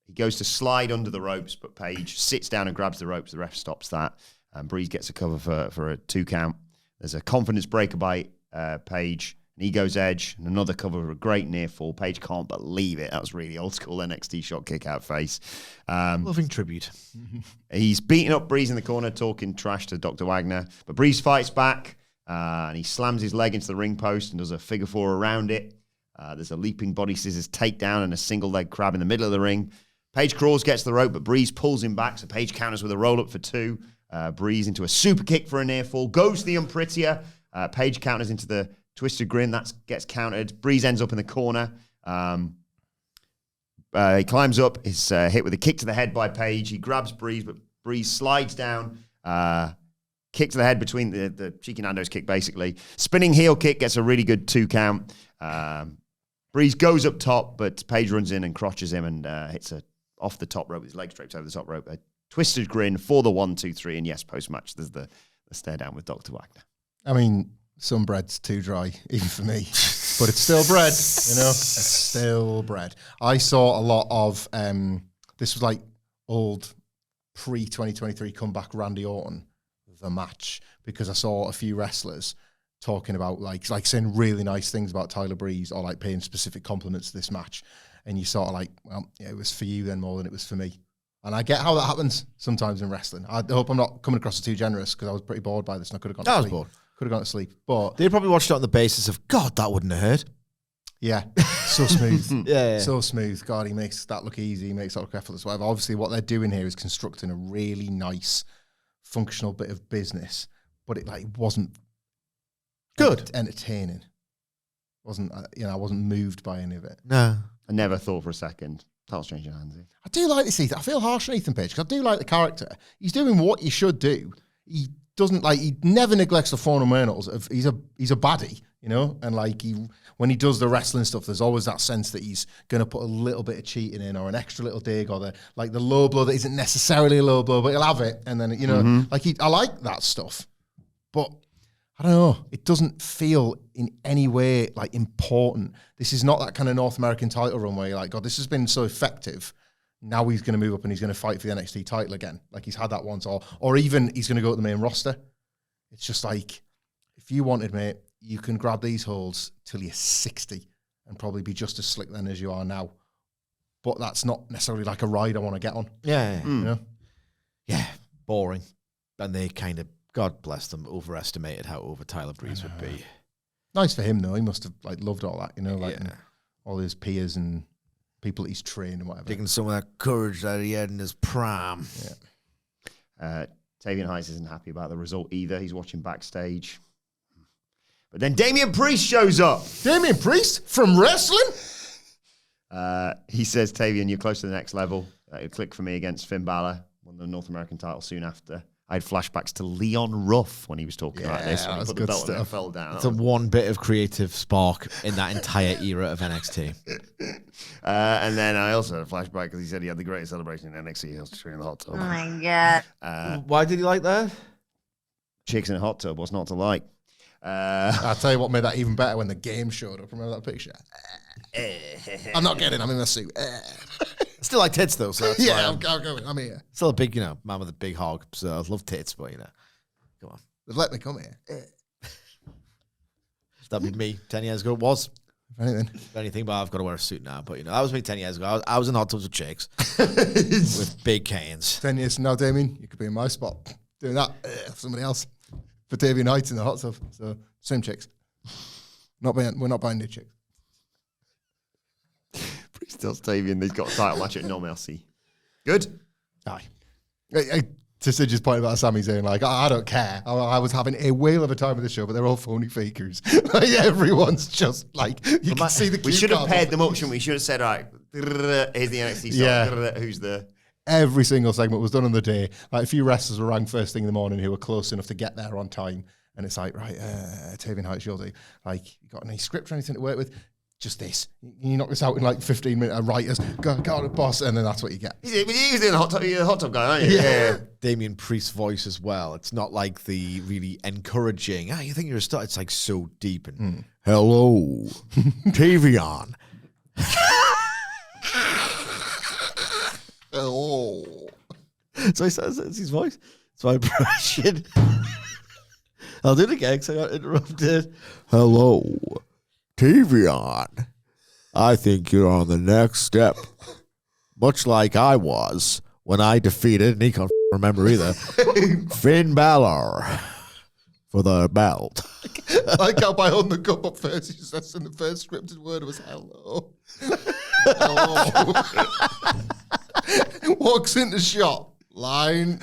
He goes to slide under the ropes, but Page sits down and grabs the ropes. The ref stops that. Breeze gets a cover for a 2 count. There's a confidence breaker by Page, an Ego's Edge, and another cover of a great near fall. Page can't believe it. That was really old school NXT shot kick out face. Loving tribute. He's beating up Breeze in the corner, talking trash to Dr. Wagner. But Breeze fights back, and he slams his leg into the ring post and does a figure 4 around it. There's a leaping body scissors takedown and a single leg crab in the middle of the ring. Page crawls, gets the rope, but Breeze pulls him back, so Page counters with a roll-up for 2. Breeze into a super kick for a near fall. Goes to the Unprettier. Page counters into the twisted grin. That gets countered. Breeze ends up in the corner. He climbs up. Is hit with a kick to the head by Page. He grabs Breeze, but Breeze slides down. Kick to the head between the cheeky Nando's kick, basically. Spinning heel kick gets a really good 2 count. Breeze goes up top, but Page runs in and crotches him and hits off the top rope with his legs draped over the top rope. A twisted grin for the 1, 2, 3. And yes, post-match, there's the stare down with Dr. Wagner. I mean, some bread's too dry, even for me. But it's still bread, you know? It's still bread. I saw a lot of, this was like old pre-2023 comeback Randy Orton, the match, because I saw a few wrestlers talking about, like saying really nice things about Tyler Breeze or like paying specific compliments to this match. And you sort of like, well, yeah, it was for you then more than it was for me. And I get how that happens sometimes in wrestling. I hope I'm not coming across as too generous because I was pretty bored by this and I could have gone to sleep. Bored. Could have gone to sleep. But They probably watched it on the basis of, God, that wouldn't have hurt. yeah, so smooth. Yeah. So smooth. God, he makes that look easy. He makes that look effortless. Whatever. Obviously, what they're doing here is constructing a really nice, functional bit of business, but it like wasn't Good. entertaining. Wasn't I wasn't moved by any of it. No. I never thought for a second. Title's changing hands. I do like this Ethan. I feel harsh on Ethan Page because I do like the character. He's doing what you should do. He doesn't he never neglects the fundamentals of he's a baddie, you know, and like when he does the wrestling stuff, there's always that sense that he's going to put a little bit of cheating in or an extra little dig or the low blow that isn't necessarily a low blow, but he'll have it, and then I like that stuff, but I don't know, it doesn't feel in any way like important. This is not that kind of North American title run where you're like, God, this has been so effective. Now he's going to move up and he's going to fight for the NXT title again. Like he's had that once, or even he's going to go to the main roster. It's just like, if you wanted, mate, you can grab these holds till you're 60 and probably be just as slick then as you are now. But that's not necessarily like a ride I want to get on. Yeah. You know? Yeah. Boring. And they kind of, God bless them, overestimated how over Tyler Breeze would be. Nice for him though. He must have loved all that, you know, and all his peers and people he's trained and whatever. Taking some of that courage that he had in his prime. Yeah. Tavion Heights isn't happy about the result either. He's watching backstage. But then Damian Priest shows up. Damian Priest from wrestling? He says, Tavion, you're close to the next level. It'll click for me against Finn Bálor, won the North American title soon after. I had flashbacks to Leon Ruff when he was talking about this. When he that's put the good belt on and stuff. fell down. It's a one bit of creative spark in that entire era of NXT. And then I also had a flashback because he said he had the greatest celebration in NXT history in the hot tub. Oh my God. Why did he like that? Chicks in a hot tub, what's not to like? I'll tell you what made that even better when the game showed up. Remember that picture? I'm not getting. I'm in my suit. Still like tits though, so that's why Yeah, I'm going. I'm here. still a big, man with a big hog. So I love tits, but come on. They've let me come here. That'd be me 10 years ago. It was If anything. anything, but I've got to wear a suit now. But that was me 10 years ago. I was in hot tubs with chicks with big canes. 10 years from now, Damien, you could be in my spot doing that for somebody else. For Tavion Heights in the hot tub. So, same chicks. We're not buying new chicks. Priest tells Tavion he's got a title match at No Mercy. Good. Aye. To Sidge's point about Sami Zayn, like, I don't care. I was having a whale of a time with the show, but they're all phony fakers. Like, everyone's just like, you can see the We cue should have cards paired on them up, shouldn't we? Should have said, all right, here's the NXT song. Yeah. Who's the... Every single segment was done on the day. Like, a few wrestlers were rang first thing in the morning who were close enough to get there on time. And it's like, right, Tavion Heights, you'll do. Like, you got any script or anything to work with? Just this. You knock this out in like 15 minutes. Writers, go on, boss, and then that's what you get. You're usually the hot tub guy, aren't you? Yeah. Damien Priest's voice as well. It's not like the really encouraging, you think you're a star. It's like so deep. And hello, Tavion. Oh. So he says it's his voice. It's my impression. I'll do it again because I got interrupted. Hello, Tavion. I think you're on the next step. Much like I was when I defeated, and he can't remember either, Finn Bálor for the belt. Like how by holding the cup up first, he just says in the first scripted word was hello. Hello. Walks into shot. Line.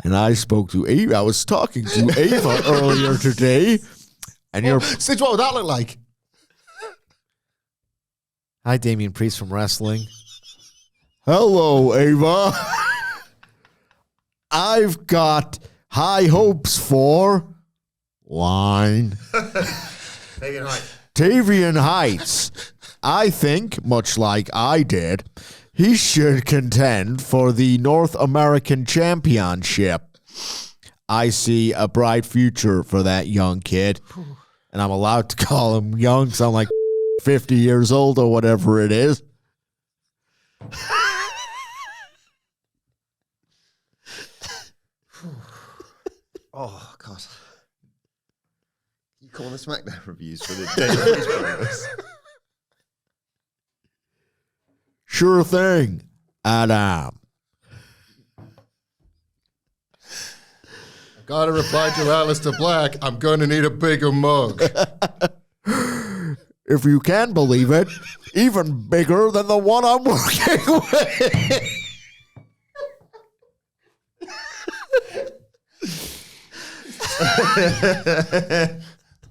And I spoke to Ava. I was talking to Ava earlier today. And you're... Sidge, what would that look like? Hi, Damian Priest from wrestling. Hello, Ava. I've got high hopes for... Line. Tavion Heights. Tavion Heights. I think, much like I did, he should contend for the North American Championship. I see a bright future for that young kid. And I'm allowed to call him young, so I'm like 50 years old or whatever it is. Oh, God. You call the SmackDown reviews for the Daily Priest Brothers? Sure thing, Adam. Gotta reply to Alistair Black. I'm going to need a bigger mug. If you can believe it, even bigger than the one I'm working with.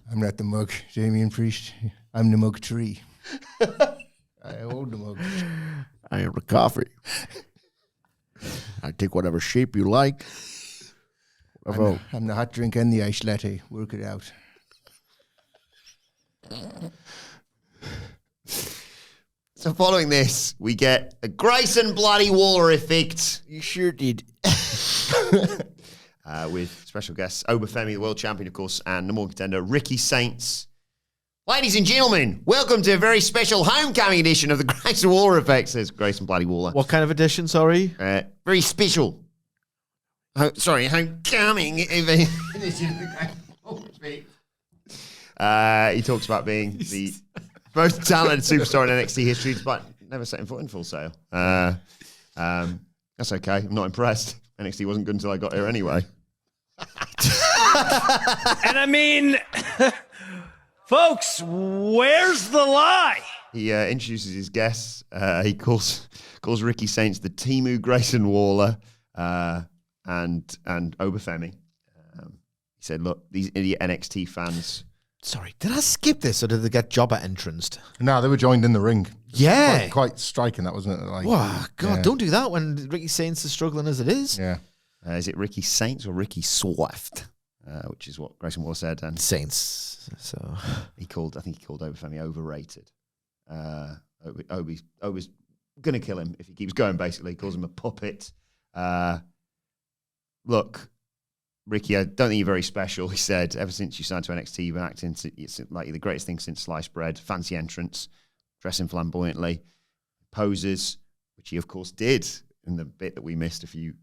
I'm not the mug, Damian Priest. I'm the mug tree. I hold the mug. I am the coffee. I take whatever shape you like. I'm the hot drink and the ice latte. Work it out. So following this, we get a Grayson bloody Waller Effect. You sure did. With special guests, Obafemi, the world champion, of course, and number one contender, Ricky Saints. Ladies and gentlemen, welcome to a very special homecoming edition of the Grayson Waller Effect, says Grayson bloody Waller. What kind of edition, sorry? Very special. Homecoming edition of the Grayson Waller Effect. He talks about being the most talented superstar in NXT history, but never setting foot in Full Sail. That's okay. I'm not impressed. NXT wasn't good until I got here anyway. And I mean, folks, where's the lie? He introduces his guests. He calls Ricky Saints the Timu Grayson Waller and Obafemi. He said, look, these idiot NXT fans Sorry, did I skip this or did they get Jobber entranced? No, they were joined in the ring. Yeah. Quite striking, that, wasn't it? Like, Wow, God, don't do that when Ricky Saints is struggling as it is. Yeah. Is it Ricky Saints or Ricky Swift? Which is what Grayson Waller said. And Saints. So I think he called Obafemi overrated. Obi's going to kill him if he keeps going, basically. He calls him a puppet. Look, Ricky, I don't think you're very special. He said, ever since you signed to NXT, you've been acting, it's like the greatest thing since sliced bread. Fancy entrance, dressing flamboyantly, poses, which he, of course, did in the bit that we missed a few.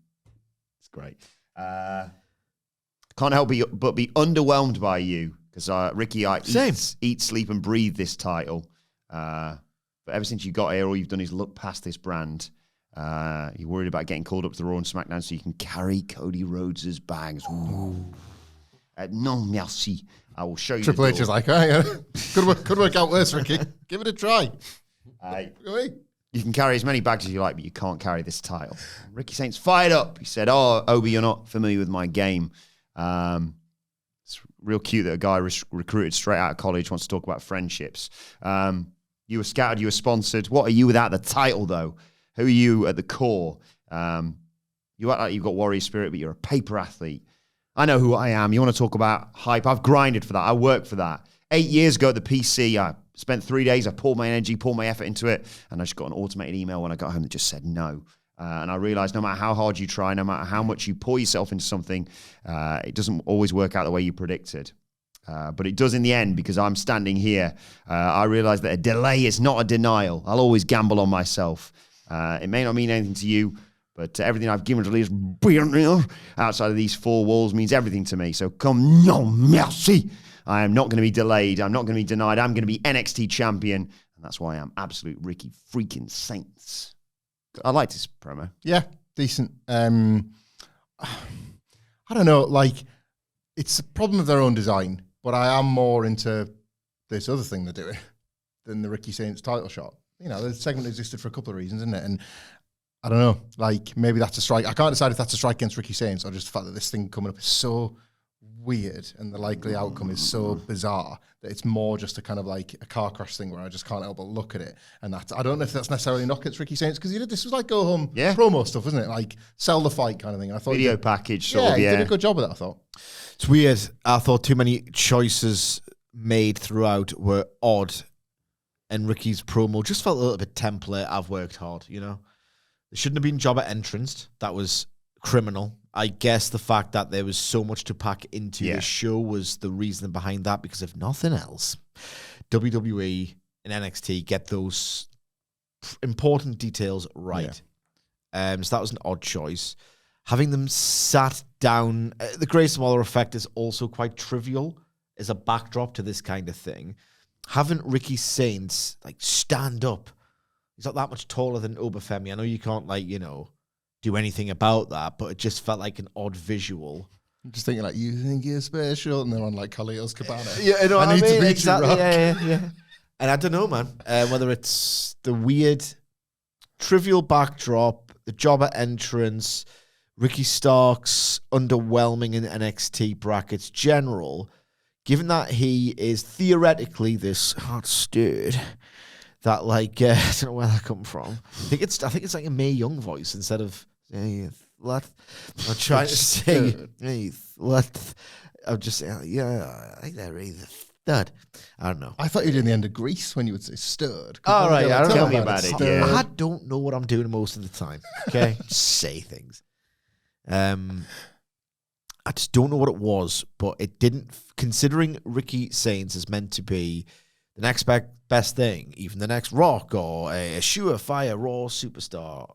It's great. Can't help but be underwhelmed by you, because Ricky, I eat, sleep, and breathe this title. But ever since you got here, all you've done is look past this brand. You're worried about getting called up to the Raw and SmackDown so you can carry Cody Rhodes' bags. Non, merci. I will show you. Triple H is like, oh, yeah. could work out worse, Ricky. Give it a try. You can carry as many bags as you like, but you can't carry this title. Ricky Saints fired up. He said, Obi, you're not familiar with my game. It's real cute that a guy recruited straight out of college wants to talk about friendships. You were scouted, you were sponsored. What are you without the title, though? Who are you at the core? You act like you've got warrior spirit, but you're a paper athlete. I know who I am. You want to talk about hype? I've grinded for that. I worked for that. 8 years ago at the PC, I spent 3 days. I poured my energy, poured my effort into it, and I just got an automated email when I got home that just said no. And I realized no matter how hard you try, no matter how much you pour yourself into something, it doesn't always work out the way you predicted. But it does in the end, because I'm standing here. I realize that a delay is not a denial. I'll always gamble on myself. It may not mean anything to you, but everything I've given to Liz outside of these four walls means everything to me. So come, no merci. I am not going to be delayed. I'm not going to be denied. I'm going to be NXT champion. And that's why I'm absolute Ricky freaking Saints. I like this promo. Yeah, decent. I don't know, like, it's a problem of their own design, but I am more into this other thing they're doing than the Ricky Saints title shot. You know, the segment existed for a couple of reasons, isn't it? And I don't know, like, maybe that's a strike. I can't decide if that's a strike against Ricky Saints or just the fact that this thing coming up is so weird and the likely outcome is so bizarre that it's more just a kind of like a car crash thing where I just can't help but look at it. And that, I don't know if that's necessarily a knock against Ricky Saints, because this was like go home promo stuff, wasn't it? Like sell the fight kind of thing. And I thought video package sort of, he did a good job of that, I thought. it's weird. I thought too many choices made throughout were odd, and Ricky's promo just felt a little bit template. I've worked hard, you know. There shouldn't have been Jobber entranced. That was criminal. I guess the fact that there was so much to pack into the show was the reason behind that, because if nothing else, WWE and NXT get those important details right. So that was an odd choice. Having them sat down, the Grayson Waller Effect is also quite trivial as a backdrop to this kind of thing. Having Ricky Saints like stand up, he's not that much taller than Obafemi. I know you can't, like, you know, do anything about that, but it just felt like an odd visual. I'm just thinking, like, you think you're special, and they're on like Khalil's Cabana. Yeah, you know what I need mean? to beat Exactly. you, Rock. Yeah. And I don't know, man, whether it's the weird, trivial backdrop, the Jobber entrance, Ricky Stark's underwhelming in NXT brackets general, given that he is theoretically this hot stud. That, like, I don't know where that come from. I think it's like a Mae Young voice instead of I'm trying to say I'm just saying, I think they're really the stud. I don't know. I thought you were doing the end of Grease when you would say sturd. All right, I don't tell know me about it. I Yeah. don't know what I'm doing most of the time. Okay, just say things. I just don't know what it was, but it didn't. Considering Ricky Saints is meant to be the next best thing, even the next Rock or a surefire Raw superstar.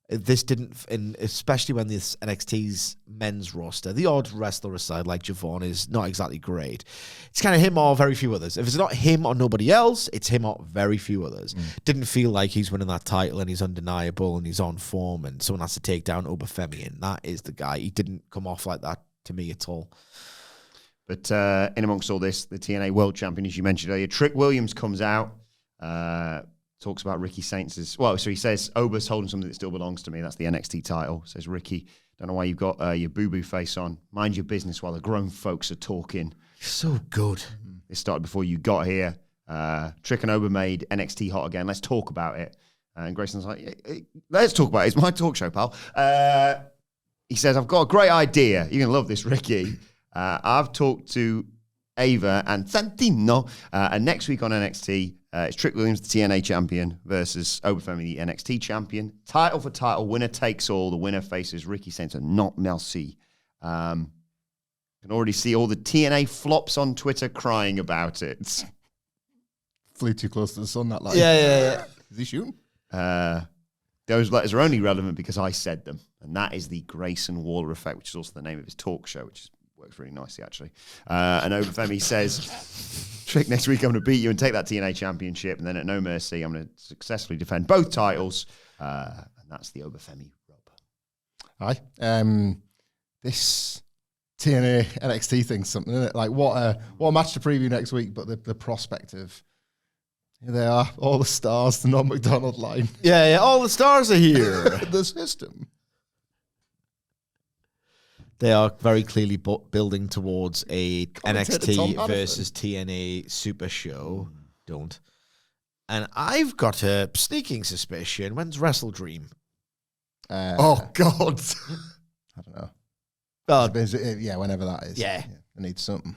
This didn't, and especially when this NXT's men's roster, the odd wrestler aside, like Javon, is not exactly great. It's kind of him or very few others. If it's not him or nobody else, it's him or very few others. Didn't feel like he's winning that title and he's undeniable and he's on form and someone has to take down Obafemi, and that is the guy. He didn't come off like that to me at all. But in amongst all this, the TNA World Champion, as you mentioned earlier, Trick Williams comes out, talks about Ricky Saints'... Well, so he says, Oba's holding something that still belongs to me. That's the NXT title. Says, Ricky, Don't know why you've got your boo-boo face on. Mind your business while the grown folks are talking. So good. It started before you got here. Trick and Ober made NXT hot again. Let's talk about it. And Grayson's like, let's talk about it. It's my talk show, pal. He says, I've got a great idea. You're going to love this, Ricky. I've talked to Ava and Santino. And next week on NXT, it's Trick Williams, the TNA champion, versus Oberfemi, the NXT champion. Title for title, winner takes all. The winner faces Ricky Saints and not merci. Can already see all the TNA flops on Twitter crying about it. Flew too close to the sun that line. Yeah. Is he shooting? Those letters are only relevant because I said them. And that is the Grayson Waller Effect, which is also the name of his talk show, which works really nicely, actually. And Oberfemi says, Trick, next week I'm going to beat you and take that TNA championship. And then at No Mercy, I'm going to successfully defend both titles. And that's the Oberfemi rub. Aye. This TNA NXT thing's something, isn't it? Like, what a match to preview next week, but the prospect of, here they are, all the stars, the non-McDonald line. Yeah, all the stars are here. The system. They are very clearly building towards a Commentator Tom NXT Hannaford. versus TNA super show. Don't. And I've got a sneaking suspicion. When's Wrestle Dream? Oh, God. I don't know. Oh, Yeah, whenever that is. Yeah. I need something.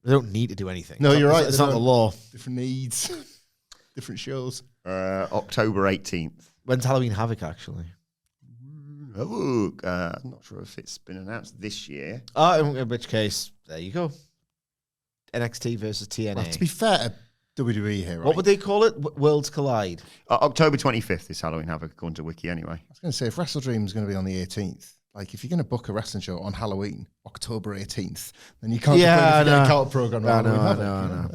they don't need to do anything. No, you're right. It's they not the don't. law. Different needs, different shows. October 18th. When's Halloween Havoc, actually? Oh, I'm not sure if it's been announced this year. Oh, in which case, there you go. NXT versus TNA. Well, to be fair to WWE here, right? What would they call it? Worlds Collide. October 25th is Halloween Havoc, according to Wiki, anyway. I was going to say, if Wrestle Dream is going to be on the 18th, like if you're going to book a wrestling show on Halloween, October 18th, then you can't get a counter program. I know.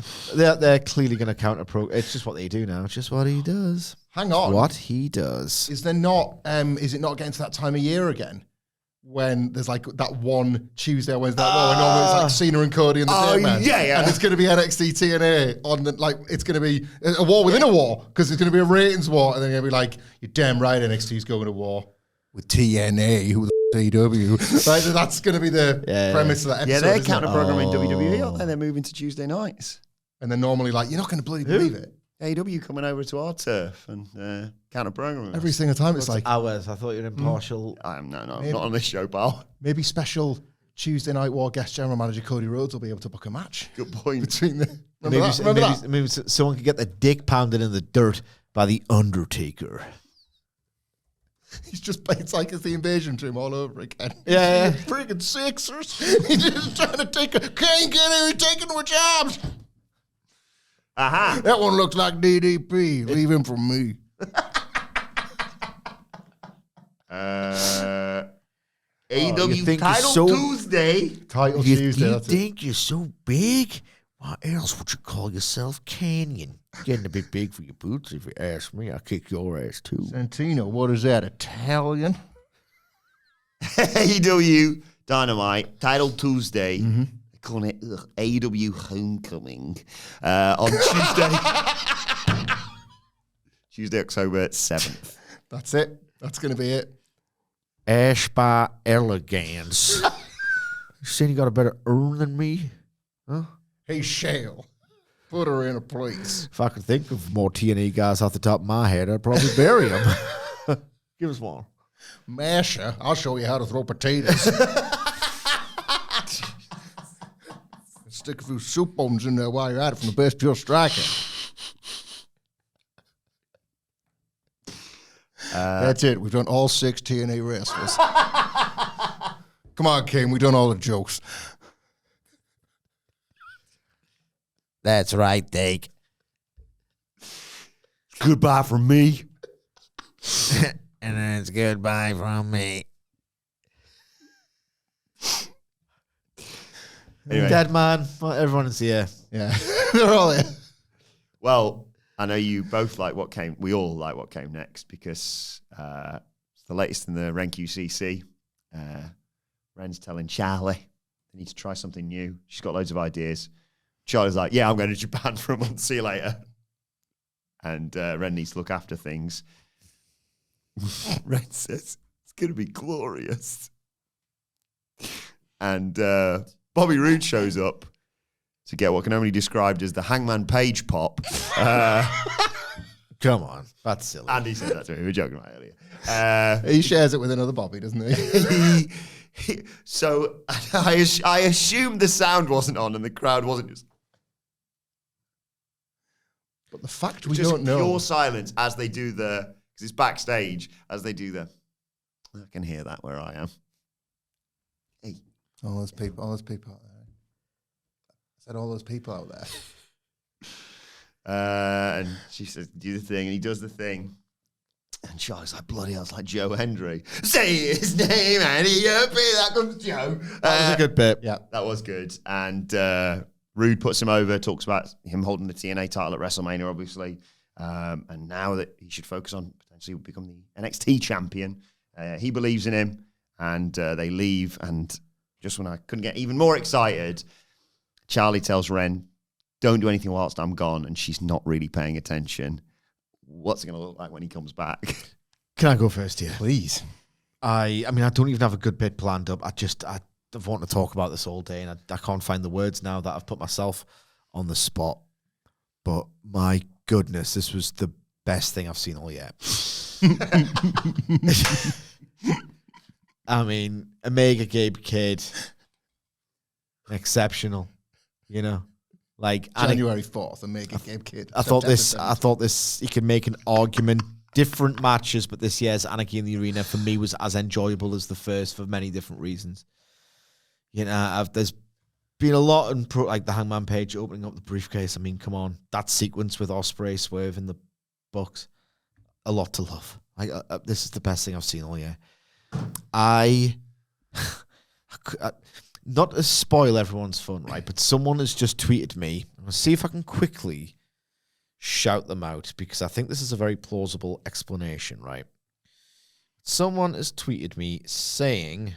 They're clearly going to counter program. It's just what they do now. It's just what he does. Hang on. What he does. Is there not? Is it not getting to that time of year again? When there's like that one Tuesday or Wednesday, when normally it's like Cena and Cody and the Dayman. yeah. And it's going to be NXT TNA on the, like, it's going to be a war within a war, because it's going to be a ratings war, and then going to be like, you're damn right, NXT's going to war with TNA, who the AEW. Like, that's going to be the premise of that episode. Yeah, they're isn't it? counter-programming WWE, aren't they? They're moving to Tuesday nights. And they're normally like, you're not going to bloody believe it. AEW coming over to our turf and counter-programming. Every single time it's like, Hours. I thought you were impartial. I'm not on this show, pal. maybe special Tuesday Night War guest general manager Cody Rhodes will be able to book a match. Good point. Between the remember that? Maybe someone could get the dick pounded in the dirt by the Undertaker. It's like it's the invasion to him all over again. Yeah. Freaking Sixers. He's just trying to take can't get here, he's taking our jobs. Aha. That one looks like DDP. Leave him from me. AEW think you're Title so- Tuesday. Title You Tuesday. That's it. think you're so big? What else would you call yourself? Canyon. Getting a bit big for your boots, if you ask me. I'll kick your ass, too. Santino, what is that? Italian? AEW Dynamite Title Tuesday. They're calling it AEW Homecoming on Tuesday, October 7th. That's it. That's going to be it. Ash by elegance. You saying you got a better urn than me? Huh? Hey, Shale, put her in a place. If I could think of more TNA guys off the top of my head, I'd probably bury them. Give us one. Masha, I'll show you how to throw potatoes. Stick a few soup bones in there while you're at it from the best pure striker. That's it. We've done all 6 TNA wrestlers. Come on, King. We've done all the jokes. That's right, Dake. Goodbye from me. And then it's goodbye from me. Anyway. Dead man. Well, everyone's here. Yeah, they're all there. Well, I know you both like what came. We all like what came next because it's the latest in the Wren QCC. Wren's telling Charlie they need to try something new. She's got loads of ideas. Charlie's like, "Yeah, I'm going to Japan for a month. See you later." And Wren needs to look after things. Wren says it's going to be glorious. And Bobby Roode shows up to get what can only be described as the Hangman Page pop. Come on, that's silly. Andy said that to me. We were joking about it earlier. He shares it with another Bobby, doesn't he? So I assumed the sound wasn't on and the crowd wasn't just But the fact we just don't know. pure silence as they do because it's backstage, as they do I can hear that where I am. Hey. All those people out there. I said all those people out there. And she says, do the thing, and he does the thing. And Charlie's like, bloody hell, it's like Joe Hendry. Say his name, and that comes Joe. That was a good bit. Yeah. That was good. And Roode puts him over, talks about him holding the TNA title at WrestleMania, obviously. And now that he should focus on potentially become the NXT champion. He believes in him, and they leave. And just when I couldn't get even more excited, Charlie tells Wren, don't do anything whilst I'm gone, and she's not really paying attention. What's it going to look like when he comes back? Can I go first here? Please. I mean, I don't even have a good bit planned up. I've wanted to talk about this all day, and I can't find the words now that I've put myself on the spot. But my goodness, this was the best thing I've seen all year. I mean, Omega Gabe Kidd, exceptional, you know. Like January 4th, Omega Gabe Kidd. I thought this. You could make an argument. Different matches, but this year's Anarchy in the Arena for me was as enjoyable as the first for many different reasons. You know, there's been a lot in like the Hangman Page opening up the briefcase. I mean, come on, that sequence with Ospreay Swerve in the books, a lot to love. Like this is the best thing I've seen all year. I not to spoil everyone's fun, right? But someone has just tweeted me. I'm gonna see if I can quickly shout them out because I think this is a very plausible explanation, right? Someone has tweeted me saying,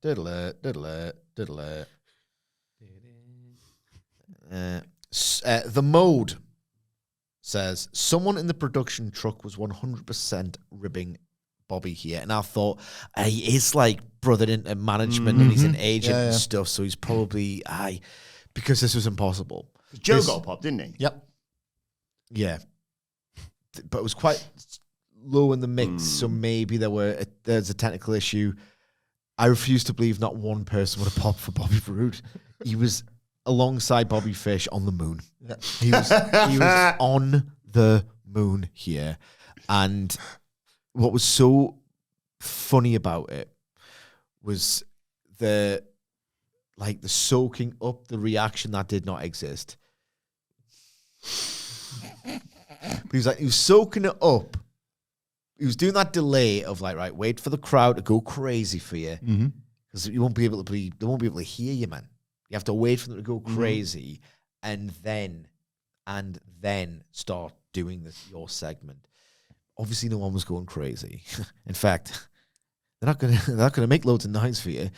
the Mode says, someone in the production truck was 100% ribbing Bobby here. And I thought, he is like brothered into management and he's an agent and stuff, so he's probably, because this was impossible. Joe got popped, didn't he? Yep. Yeah. But it was quite low in the mix, so maybe there's a technical issue. I refuse to believe not one person would have popped for Bobby Roode. He was alongside Bobby Fish on the moon. Yeah. He was on the moon here. And what was so funny about it was the soaking up the reaction that did not exist. But he was soaking it up. He was doing that delay of like, right, wait for the crowd to go crazy for you. Because they won't be able to hear you, man. You have to wait for them to go crazy and then start doing your segment. Obviously no one was going crazy. In fact, they're not gonna make loads of noise for you. They're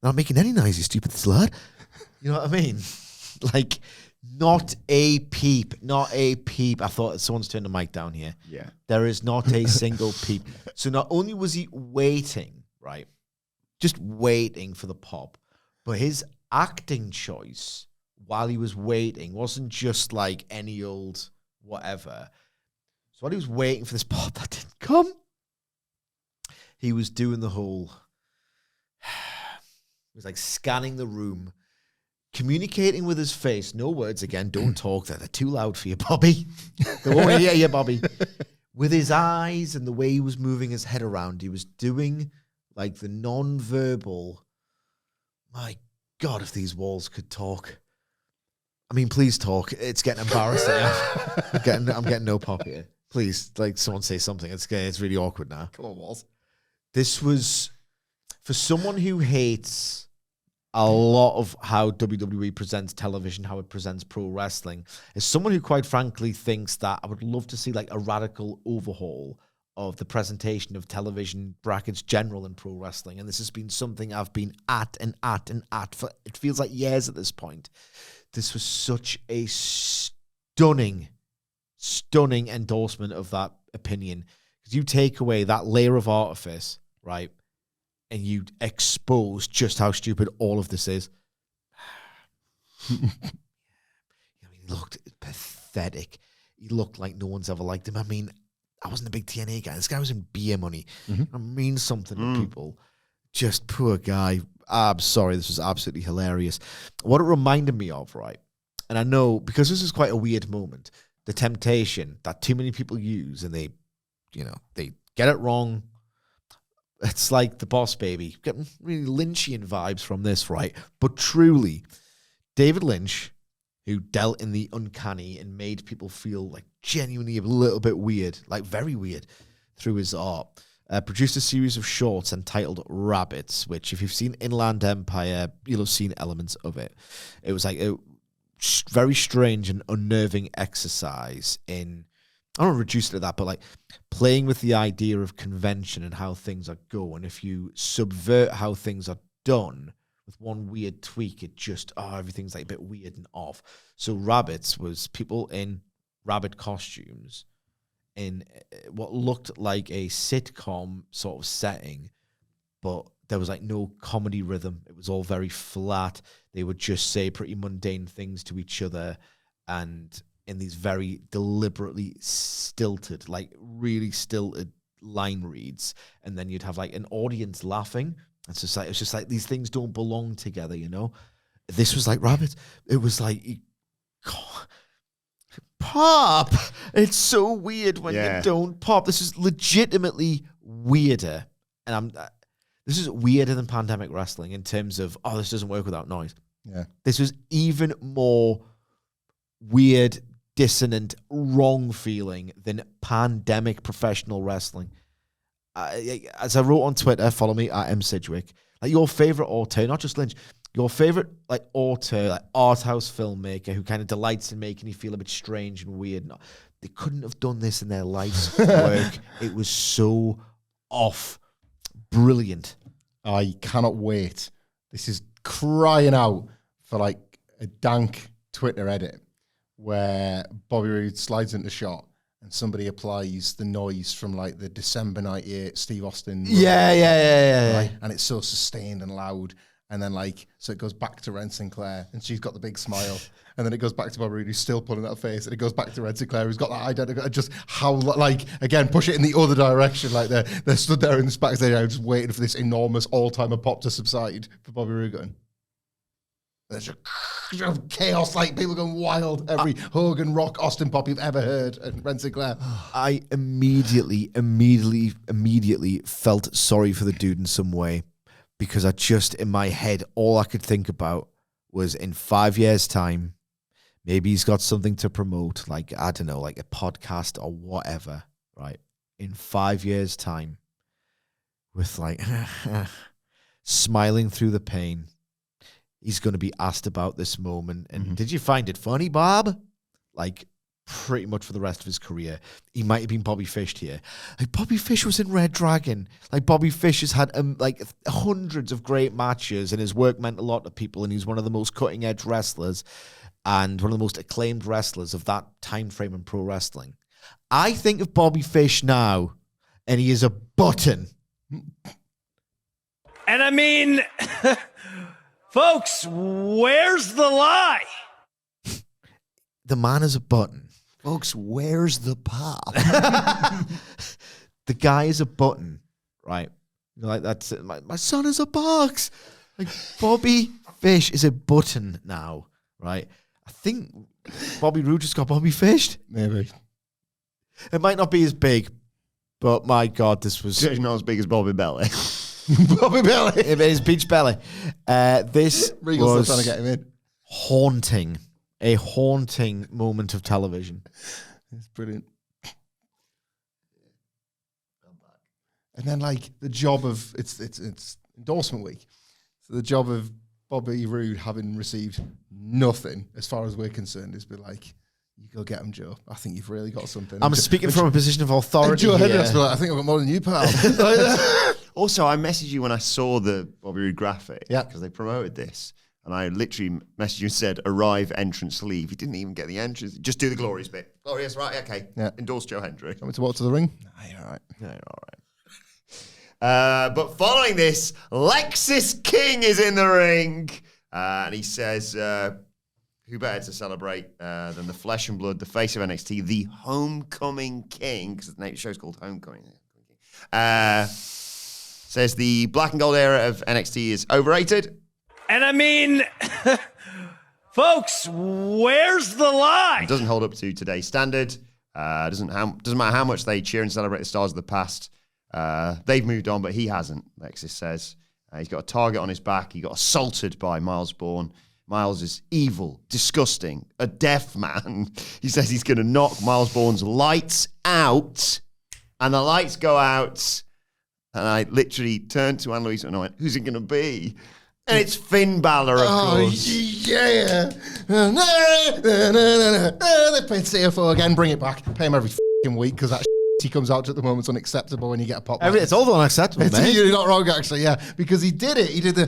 not making any noise, you stupid slut. You know what I mean? Like, not a peep. I thought someone's turned the mic down here. Yeah. There is not a single peep. So not only was he waiting, right, just waiting for the pop, but his acting choice while he was waiting wasn't just like any old whatever. So while he was waiting for this pop that didn't come, he was doing the whole... He was like scanning the room, communicating with his face. No words again. Don't talk. They're too loud for you, Bobby. They won't hear you, Bobby. With his eyes and the way he was moving his head around, he was doing like the non-verbal. My God, if these walls could talk. I mean, please talk. It's getting embarrassing. I'm getting no pop here. Please, like someone say something. It's really awkward now. Come on, walls. This was, for someone who hates a lot of how WWE presents television, how it presents pro wrestling, as someone who quite frankly thinks that I would love to see like a radical overhaul of the presentation of television brackets general in pro wrestling. And this has been something I've been at for, it feels like years at this point. This was such a stunning endorsement of that opinion. Because you take away that layer of artifice, right? and you expose just how stupid all of this is. He looked pathetic. He looked like no one's ever liked him. I mean, I wasn't a big TNA guy. This guy was in beer money. I mean something to people. Just poor guy. I'm sorry, this was absolutely hilarious. What it reminded me of, right? And I know, because this is quite a weird moment, the temptation that too many people use, and they get it wrong. It's like the Boss Baby. Getting really Lynchian vibes from this, right? But truly, David Lynch, who dealt in the uncanny and made people feel like genuinely a little bit weird, like very weird, through his art, produced a series of shorts entitled Rabbits, which if you've seen Inland Empire, you'll have seen elements of it. It was like a very strange and unnerving exercise in, I don't want to reduce it to that, but like playing with the idea of convention and how things are going. If you subvert how things are done with one weird tweak, it just, everything's like a bit weird and off. So Rabbits was people in rabbit costumes in what looked like a sitcom sort of setting, but there was like no comedy rhythm. It was all very flat. They would just say pretty mundane things to each other, and in these very deliberately stilted, like really stilted line reads, and then you'd have like an audience laughing. It's just like these things don't belong together, you know. This was like Rabbits. It was like, pop. It's so weird when you don't pop. This is legitimately weirder, and this is weirder than Pandemic Wrestling in terms of this doesn't work without noise. Yeah, this was even more weird, dissonant, wrong feeling than Pandemic Professional Wrestling. As I wrote on Twitter, follow me at @Sidgwick. Like your favorite auteur, not just Lynch, your favorite like auteur, like art house filmmaker who kind of delights in making you feel a bit strange and weird. No, they couldn't have done this in their life's work. It was so off, brilliant. I cannot wait. This is crying out for like a dank Twitter edit where Bobby Roode slides into shot and somebody applies the noise from like the December 98 Steve Austin. Yeah. Right? And it's so sustained and loud. And then like, so it goes back to Ren Sinclair and she's got the big smile. And then it goes back to Bobby Roode who's still pulling that face. And it goes back to Ren Sinclair who's got that identical, just how like, again, push it in the other direction. Like they're stood there in this backstage area just waiting for this enormous all-timer pop to subside for Bobby Roode going. There's just chaos, like people going wild. Every Hogan, Rock, Austin pop you've ever heard, and Ren Sinclair. I immediately felt sorry for the dude in some way, because I just, in my head, all I could think about was in 5 years' time, maybe he's got something to promote, like, I don't know, like a podcast or whatever, right? In 5 years' time, with like, smiling through the pain, he's going to be asked about this moment. And did you find it funny, Bob? Like, pretty much for the rest of his career. He might have been Bobby Fished here. Like, Bobby Fish was in Red Dragon. Like, Bobby Fish has had, like, hundreds of great matches, and his work meant a lot to people, and he's one of the most cutting-edge wrestlers and one of the most acclaimed wrestlers of that time frame in pro wrestling. I think of Bobby Fish now, and he is a button. And I mean, folks, where's the lie? The man is a button. Folks, where's the pop? The guy is a button, right? You're like, that's it. My son is a box. Like, Bobby Fish is a button now, right? I think Bobby Roode just got Bobby Fished. Maybe. It might not be as big, but my God, this was... It's not as big as Bobby Belly. Bobby Belly. It is Beach Belly. This Regal's was still trying to get him in. haunting. A haunting moment of television. It's brilliant. And then, like, the job of it's endorsement week. So the job of Bobby Roode, having received nothing, as far as we're concerned, is be like, you go get him, Joe. I think you've really got something. I'm speaking from a position of authority. Joe here. Hendry has to be like, I think I've got more than you, pal. Also, I messaged you when I saw the Bobby Roode graphic. Yeah. Because they promoted this. And I literally messaged you and said, arrive, entrance, leave. He didn't even get the entrance. Just do the Glorious bit. Glorious, right? Okay. Yeah. Endorse Joe Hendry. Want me to walk to the ring? No, you're all right. No, you're all right. But following this, Lexis King is in the ring. And he says, who better to celebrate than the flesh and blood, the face of NXT, the Homecoming King, because the name of the show's called Homecoming. Says the black and gold era of NXT is overrated. And I mean, folks, where's the lie? It doesn't hold up to today's standard. Doesn't matter how much they cheer and celebrate the stars of the past. They've moved on, but he hasn't, Lexis says. He's got a target on his back. He got assaulted by Miles Bourne. Miles is evil, disgusting, a deaf man. He says he's going to knock Miles Bourne's lights out, and the lights go out. And I literally turned to Anne-Louise and I went, who's it going to be? And it's Finn Balor, of course. Yeah. They played CFO again. Bring it back. Pay him every fucking week because that he comes out at the moment is unacceptable when you get a pop. It's all unacceptable, mate. You're not wrong, actually, yeah. Because he did it. He did the,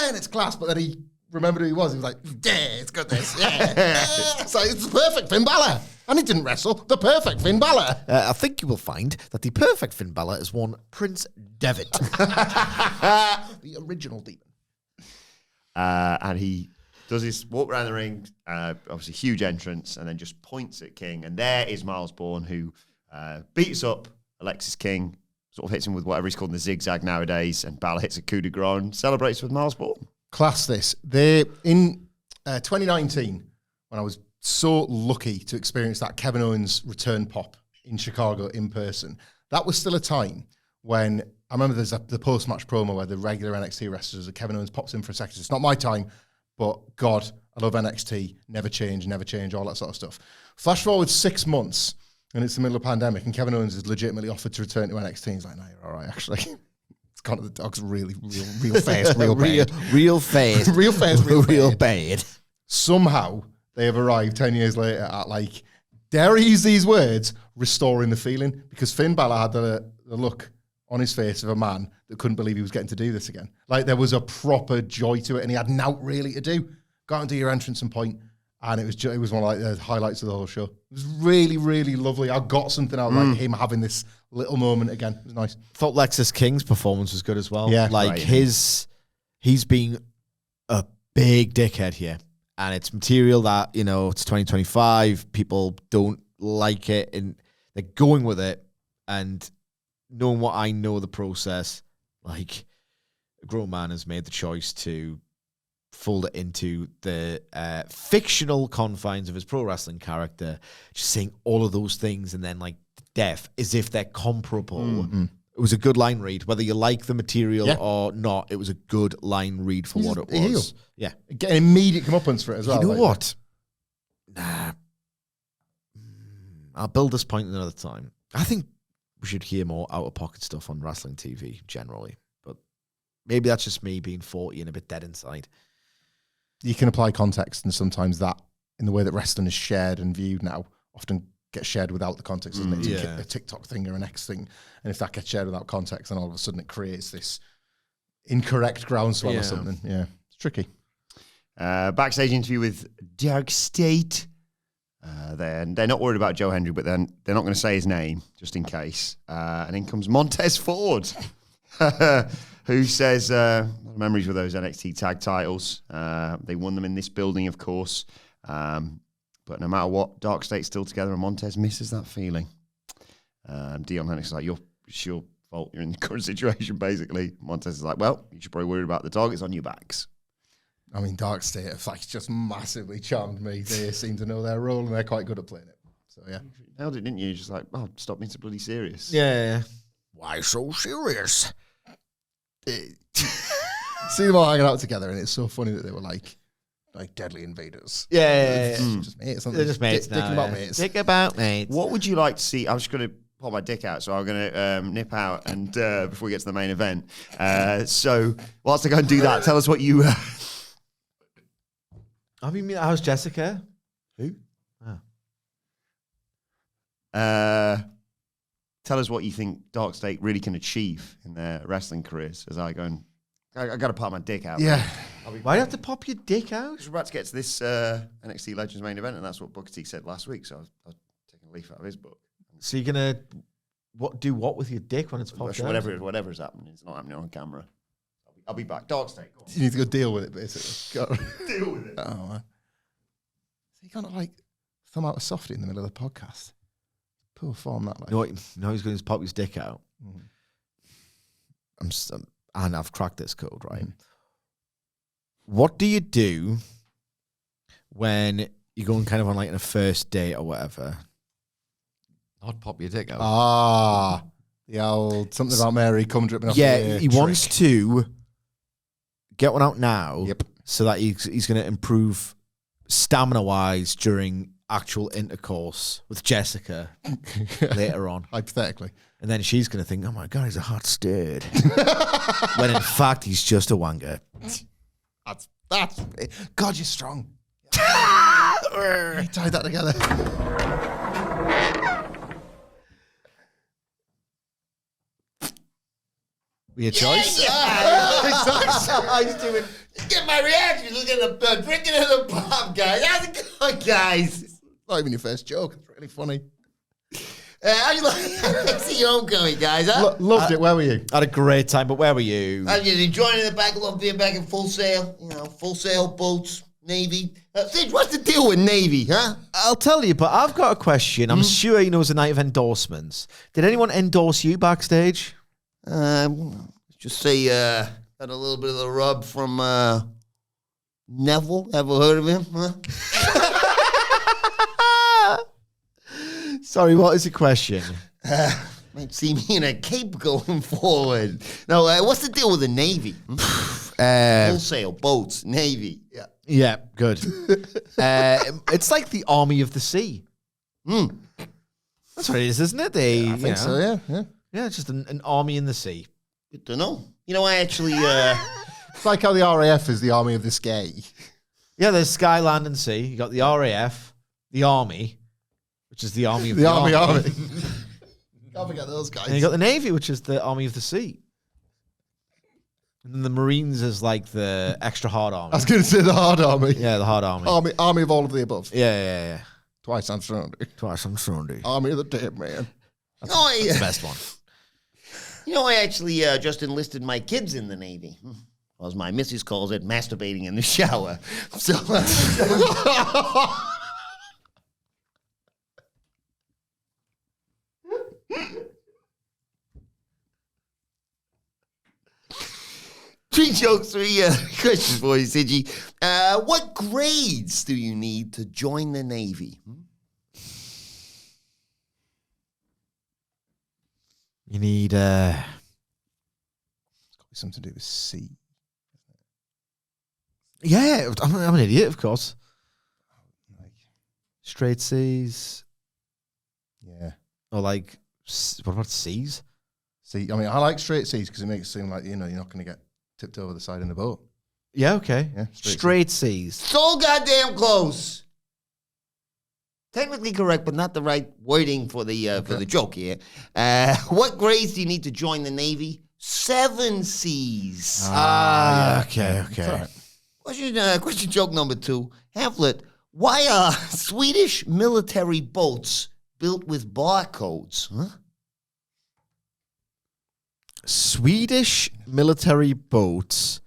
and it's class, but then he remembered who he was. He was like, yeah, it's got this. Yeah. So it's the perfect Finn Balor. And he didn't wrestle. The perfect Finn Balor. I think you will find that the perfect Finn Balor is one Prince Devitt. The original demon. And he does his walk around the ring, obviously huge entrance, and then just points at King. And there is Miles Bourne, who beats up Alexis King, sort of hits him with whatever he's called the zigzag nowadays, and Balor hits a coup de grace and celebrates with Miles Bourne. Class this. They in 2019, when I was so lucky to experience that Kevin Owens return pop in Chicago in person, that was still a time when I remember there's the post-match promo where the regular NXT wrestlers, Kevin Owens pops in for a second. It's not my time, but God, I love NXT. Never change, all that sort of stuff. Flash forward 6 months, and it's the middle of a pandemic, and Kevin Owens is legitimately offered to return to NXT. He's like, no, you're all right, actually. It's gone to the dogs real fast, real bad. Real fast. Real fast, real bad. Somehow, they have arrived 10 years later at, like, dare I use these words, restoring the feeling, because Finn Balor had the look on his face of a man that couldn't believe he was getting to do this again. Like, there was a proper joy to it, and he had naught really to do. Got into your entrance and point, and it was one of like the highlights of the whole show. It was really, really lovely. I got something out of like him having this little moment again. It was nice. Thought Lexis King's performance was good as well. Yeah, like right. he's being a big dickhead here, and it's material that, you know, it's 2025. People don't like it, and they're going with it, and knowing what I know of the process, like, a grown man has made the choice to fold it into the fictional confines of his pro wrestling character, just saying all of those things and then, like, death as if they're comparable. Mm-hmm. It was a good line read. Whether you like the material or not, it was a good line read for what it was. Yeah. Getting immediate comeuppance for it as well. You know what? Nah. I'll build this point another time. I think we should hear more out-of-pocket stuff on wrestling TV generally. But maybe that's just me being 40 and a bit dead inside. You can apply context, and sometimes that, in the way that wrestling is shared and viewed now, often gets shared without the context, doesn't it? It's a TikTok thing or an X thing. And if that gets shared without context, then all of a sudden it creates this incorrect groundswell or something. Yeah, it's tricky. Backstage interview with DarkState. They're not worried about Joe Hendry, but then they're not going to say his name just in case. And in comes Montez Ford, who says, memories with those NXT tag titles. They won them in this building, of course. But no matter what, DarkState's still together, and Montez misses that feeling. Dion Hennick's like, it's your fault. You're in the current situation, basically. Montez is like, well, you should probably worry about the targets on your backs. I mean, DarkState have like just massively charmed me. They seem to know their role, and they're quite good at playing it. So, yeah. You nailed it, didn't you? Just like, oh, stop being so bloody serious. Yeah. Why so serious? See them all hanging out together, and it's so funny that they were like deadly invaders. Yeah. Just mates. They're just mates now. Dick about mates. Dick about mates. What would you like to see? I'm just going to pop my dick out, so I'm going to nip out and before we get to the main event. So whilst I go and do that, tell us what you... I mean, how's Jessica? Who? Tell us what you think DarkState really can achieve in their wrestling careers as I go and... I got to pop my dick out. Yeah. Why do you have to pop your dick out? We're about to get to this NXT Legends main event, and that's what Booker T said last week, so I was taking a leaf out of his book. So you're going to what with your dick when it's popped out? Whatever's happening. It's not happening on camera. I'll be back. DarkState. You need to go deal with it, basically. Deal with it. Oh, man. So you can't like thumb out a softie in the middle of the podcast. Poor form that. Like. He's going to pop his dick out. And I've cracked this code, right? What do you do when you're going kind of on like a first date or whatever? I'd pop your dick out. The old something about Mary come dripping off. Yeah, he wants to get one out now. Yep. So that he's going to improve stamina wise during actual intercourse with Jessica later on. Hypothetically. And then she's going to think, oh my God, he's a hot stud. When in fact, he's just a wanker. That's God, you're strong. Tie that together. Weird choice. He's doing. Get my reaction. Look at the drinking in the pub, guys. How's it going, guys? Not even your first joke. It's really funny. How you like NXT Homecoming, guys? Huh? Loved it. Where were you? I had a great time, but where were you? I'm just enjoying it back. Love being back in Full Sail. Full Sail boats, Navy. Sidge, what's the deal with Navy, huh? I'll tell you, but I've got a question. I'm sure he knows the night of endorsements. Did anyone endorse you backstage? Just say, had a little bit of the rub from Neville. Ever heard of him? Huh? Sorry, what is the question? Might see me in a cape going forward. No, what's the deal with the Navy? Full Sail boats, Navy. Yeah. Yeah, good. It's like the Army of the Sea. That's what it is, isn't it? I think so, yeah. Yeah, it's just an army in the sea. Good to know. I actually... It's like how the RAF is the army of the Skye. Yeah, there's Sky, Land and Sea. You got the RAF, the Army, which is the Army of the army. Army. Can't forget those guys. And you got the Navy, which is the Army of the Sea. And then the Marines is like the extra hard army. I was going to say the hard army. Yeah, the hard army. Army of all of the above. Yeah. Twice on Sunday. Twice on Sunday. Army of the dead man. That's the best one. I actually just enlisted my kids in the Navy. Or as my missus calls it, masturbating in the shower. So... Three jokes, three questions for you, Sidgwick. What grades do you need to join the Navy? You need... It's got to be something to do with C. Yeah, I'm an idiot, of course. Straight C's. Yeah. Or like, what about C's? See, I mean, I like straight C's because it makes it seem like, you're not going to get tipped over the side in the boat. Yeah, okay. Yeah, straight C's. So goddamn close. Technically correct, but not the right wording for the joke here. What grades do you need to join the Navy? 7 C's. Okay. Right. Question joke number 2. Hamflett, why are Swedish military boats built with barcodes? Huh? Swedish military boats.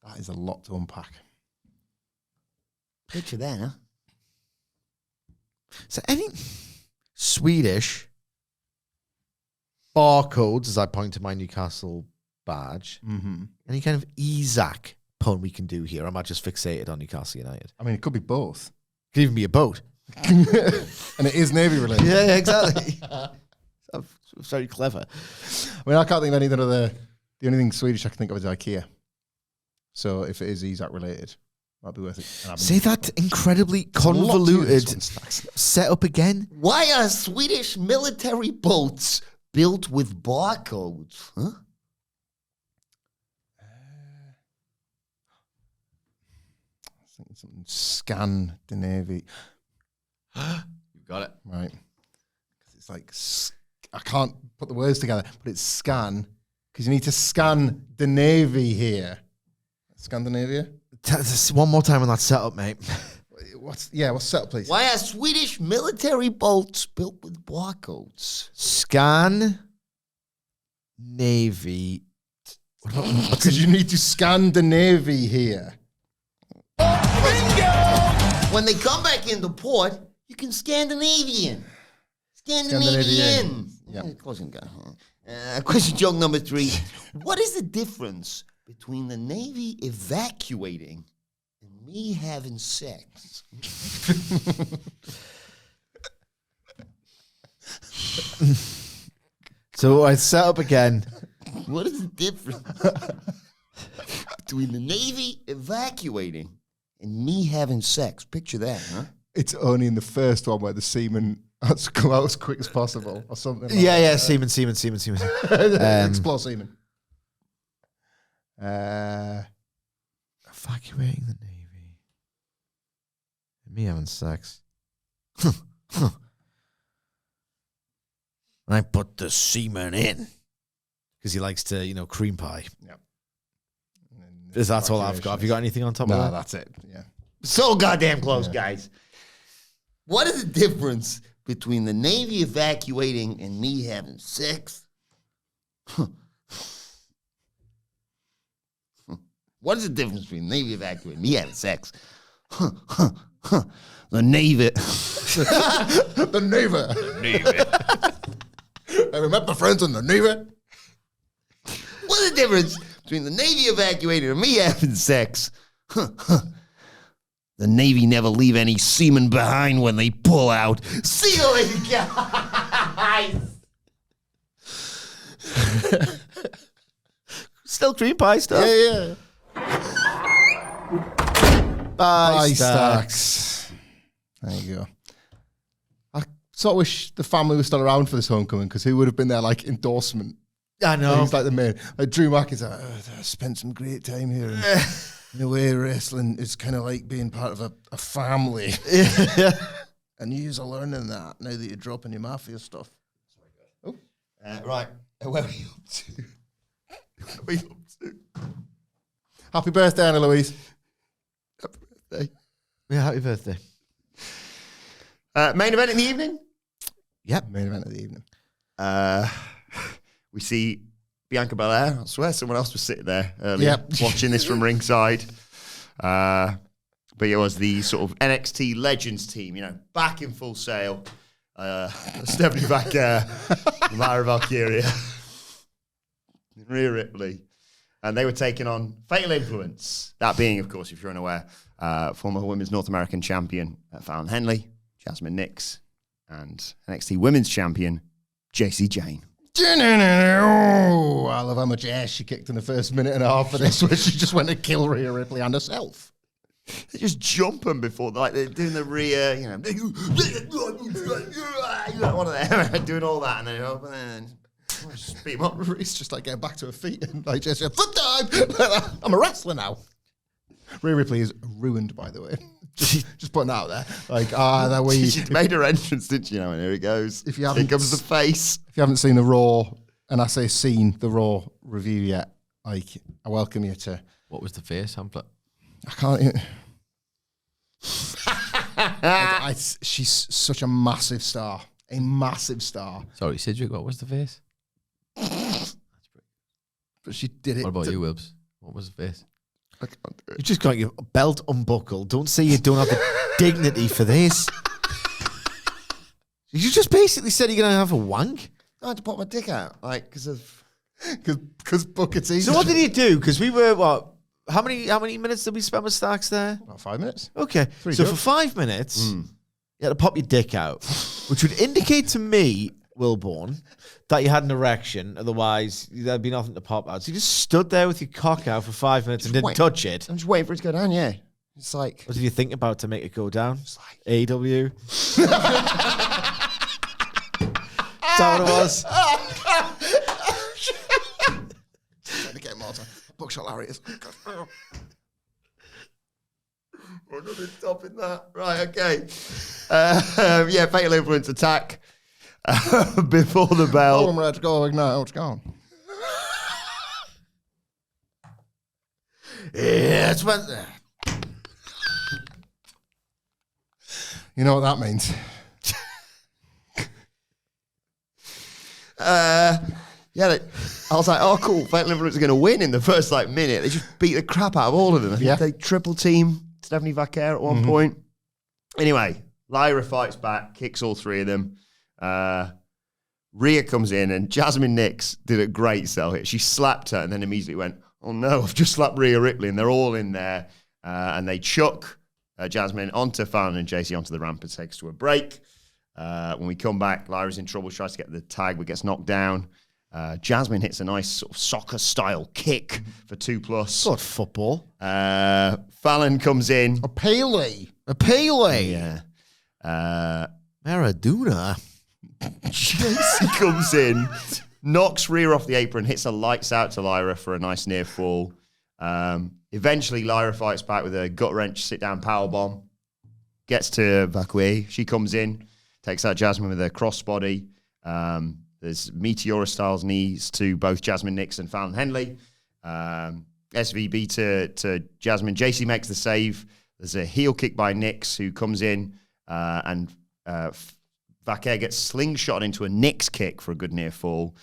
That is a lot to unpack. Picture that, huh? So any Swedish barcodes, as I point to my Newcastle badge, any kind of Isaac pun we can do here? Am I just fixated on Newcastle United? I mean, it could be both. It could even be a boat. And it is Navy related. Yeah, exactly. Very clever. I mean, I can't think of anything other. The only thing Swedish I can think of is IKEA. So if it is Isaac related, that'd be worth it. Say that incredibly convoluted setup again. Why are Swedish military boats built with barcodes? Huh? Something Scandinavia. You got it. Right. Because it's like, I can't put the words together, but it's scan. Because you need to scan the Navy here. Scandinavia? One more time on that setup, mate. what's set up, please? Why are Swedish military boats built with barcodes? Scan Navy. Because you need to scan the Navy here. When they come back into port, you can Scandinavian. Scandinavian. Yeah. Question joke number 3. What is the difference between the Navy evacuating and me having sex? So I set up again. What is the difference between the Navy evacuating and me having sex? Picture that, huh? It's only in the first one where the seaman has to go out as quick as possible or something. Like Yeah, seaman. Explore seaman. Evacuating the Navy. Me having sex. I put the semen in. Because he likes to, cream pie. Yeah. That's all I've got. Have you got anything on top of No, that? that's it. Yeah. So goddamn close, guys. What is the difference between the Navy evacuating and me having sex? What is the difference between the Navy evacuating and me having sex? The Navy. The Navy. Have you met my friends in the Navy? What's the difference between the Navy evacuating and me having sex? The Navy never leave any semen behind when they pull out. See you later, guys. Still cream pie stuff. Yeah. Bye, Stacks. There you go. I sort of wish the family was still around for this homecoming because who would have been there like endorsement? I know. He's like the main. Like Drew Mack is like, I spent some great time here. And in a way, wrestling is kind of like being part of a family. And you are learning that now that you're dropping your mafia stuff. Oh. Right. Where are we up to? Where are we up to? Happy birthday, Anna Louise. Happy birthday. Yeah, happy birthday. Main event in the evening? Yep. Main event of the evening. We see Bianca Belair. I swear someone else was sitting there earlier watching this from ringside. But it was the sort of NXT Legends team, back in full sail. Stephanie Vaquer, Lyra Valkyria, Rhea Ripley. And they were taking on Fatal Influence. That being, of course, if you're unaware, former Women's North American Champion Fallon Henley, Jasmine Nix, and NXT Women's Champion Jacy Jayne. Oh, I love how much ass she kicked in the first minute and a half of this, where she just went to kill Rhea Ripley and herself. They just jumping before, like they're doing the Rhea, one of them doing all that, and then just beat him up. It's just like getting back to her feet and like just foot time. I'm a wrestler now. Rhea Ripley is ruined, by the way. Just putting that out there. Like, that way. She made her entrance, didn't she? And here it goes. If you Here haven't, comes the face. If you haven't seen the Raw, and I say seen the Raw review yet, like, I welcome you to. What was the face, Hamflett? I can't. She's such a massive star. A massive star. Sorry, Sidgwick, what was the face? But she did it. What about you, Wilbs? What was the face? I can't do You it. just got your belt unbuckled. Don't say you don't have the dignity for this. You just basically said you're going to have a wank. I had to pop my dick out, like, because of. Because Booker T. So what did you do? Because we were, how many minutes did we spend with Starks there? About 5 minutes. Okay. Pretty So good. for 5 minutes, you had to pop your dick out, which would indicate to me, Wilbourn, that you had an erection. Otherwise, there'd be nothing to pop out. So you just stood there with your cock out for 5 minutes and didn't wait. touch it. I'm just waiting for it to go down, yeah. It's like. What did you think about to make it go down? AW? Is that what it was? Trying to get more time. Buckshot Larry is. We're going to be stopping that. Right, okay. Fatal Influence attack before the bell. Oh, I'm ready to go. Ignite. It's gone. Yeah, it's when. You know what that means? Yeah, I was like, oh, cool. Fatal Influence are going to win in the first minute. They just beat the crap out of all of them. I think they triple team Stephanie Vaquer at one point. Anyway, Lyra fights back, kicks all three of them. Rhea comes in, and Jasmine Nix did a great sell hit. She slapped her and then immediately went, oh no, I've just slapped Rhea Ripley, and they're all in there. And they chuck Jasmine onto Fallon and JC onto the ramp and takes to a break. When we come back, Lyra's in trouble, tries to get the tag, but gets knocked down. Jasmine hits a nice sort of soccer-style kick for 2+. Good football. Fallon comes in. A Pele. Yeah. Maradona. JC comes in, knocks Rhea off the apron, hits a lights out to Lyra for a nice near fall. Eventually, Lyra fights back with a gut wrench, sit down powerbomb. Gets to Vaquer. She comes in, takes out Jasmine with a crossbody. There's Meteora-styles knees to both Jasmine Nix and Fallon Henley. SVB to Jasmine. JC makes the save. There's a heel kick by Nix, who comes in, and Vaquer gets slingshot into a Nix kick for a good near fall.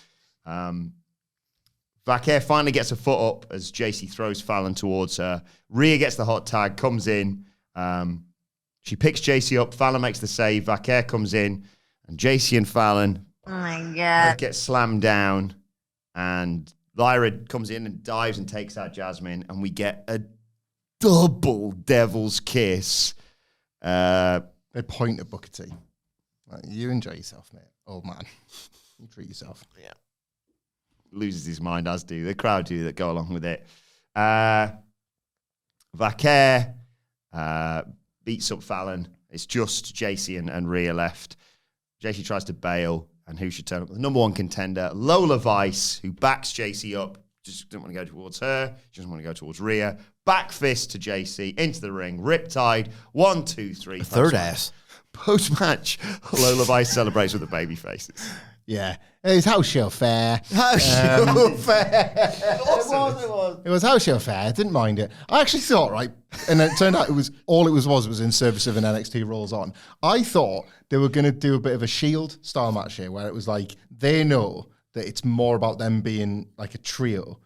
Vaquer finally gets a foot up as JC throws Fallon towards her. Rhea gets the hot tag, comes in. She picks JC up. Fallon makes the save. Vaquer comes in, and JC and Fallon get slammed down. And Lyra comes in and dives and takes out Jasmine, and we get a double devil's kiss. They point at Booker T. You enjoy yourself, mate. Old man. You treat yourself. Yeah. Loses his mind, as do the crowd do that go along with it. Vaquer beats up Fallon. It's just JC and Rhea left. JC tries to bail, and who should turn up? The number one contender, Lola Vice, who backs JC up. Just didn't want to go towards her. She doesn't want to go towards Rhea. Back fist to JC, into the ring, riptide. 1, 2, 3. Third ass. Post-match, Lola Vice celebrates with the baby faces. Yeah. It was house show fair. House show fair. It was house show fair. I didn't mind it. I actually thought, right, and it turned out it was in service of an NXT Rolls On. I thought they were going to do a bit of a Shield style match here, where it was like they know that it's more about them being like a trio,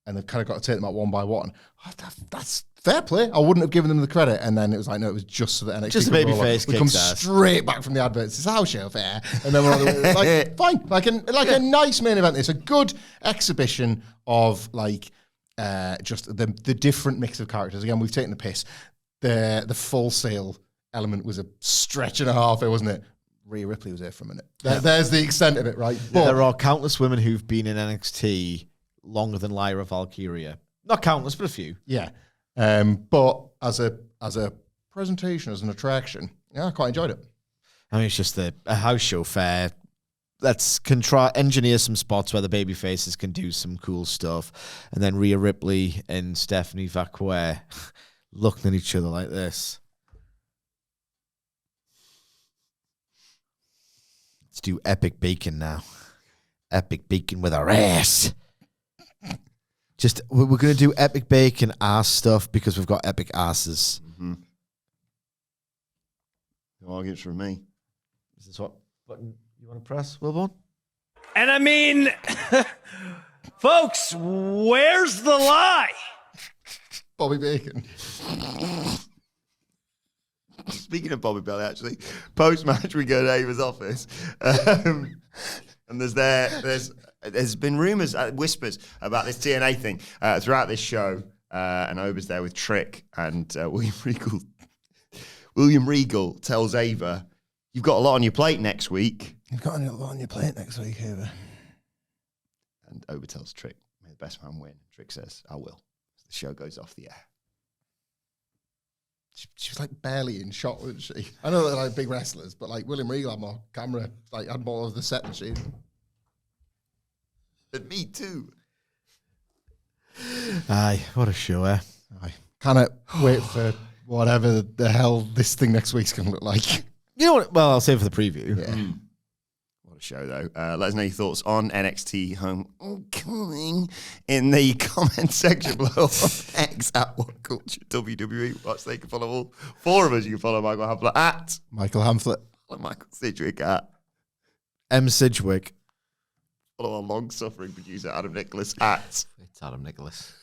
and they've kind of got to take them out one by one. Oh, that's fair play. I wouldn't have given them the credit, and then it was like, no, it was just so that NXT just a baby face would come straight back from the adverts. It's a house show fair, and then we're on the way. Like fine, like a nice main event. It's a good exhibition of just the different mix of characters. Again, we've taken the piss. The Full Sail element was a stretch and a half, wasn't it? Rhea Ripley was there for a minute. There's the extent of it, right? But there are countless women who've been in NXT longer than Lyra Valkyria. Not countless, but a few. Yeah. But as a presentation, as an attraction, yeah, I quite enjoyed it. I mean, it's just a house show fair. Let's engineer some spots where the baby faces can do some cool stuff. And then Rhea Ripley and Stephanie Vaquer looking at each other like this. Let's do epic bacon now. Epic bacon with our ass. Just, we're going to do epic bacon ass stuff because we've got epic asses. Mm-hmm. No arguments from me. Is this what button you want to press, Wilbourn? And I mean, folks, where's the lie? Bobby Bacon. Speaking of Bobby Belly, actually, post-match we go to Ava's office, and there's been rumours, whispers about this TNA thing throughout this show, and Oba's there with Trick, and William Regal tells Ava, "You've got a lot on your plate next week." You've got a lot on your plate next week, Ava. And Oba tells Trick, "May the best man win." Trick says, "I will." The show goes off the air. She was like barely in shot, wasn't she? I know they're like big wrestlers, but like William Regal had more camera, like had more of the set than she. And me too. Aye, what a show, eh? I cannot wait for whatever the hell this thing next week's going to look like. You know what? Well, I'll save it for the preview. Yeah. What a show, though. Let us know your thoughts on NXT Homecoming in the comment section below on X at WhatCulture WWE. Watch, they can follow all four of us. You can follow Michael Hamflett at Michael Hamflett. follow Michael Sidgwick at M. Sidgwick. follow our long-suffering producer Adam Nicholas at It's Adam Nicholas.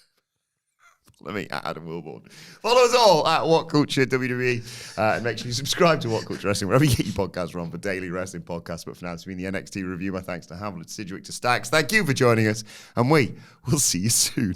follow me at Adam Wilbourn. Follow us all at WhatCulture WWE, and make sure you subscribe to WhatCulture Wrestling wherever you get your podcasts from for daily wrestling podcasts. But for now, it's been the NXT review. My thanks to Hamflett, Sidgwick, to Stacks. Thank you for joining us, and we will see you soon.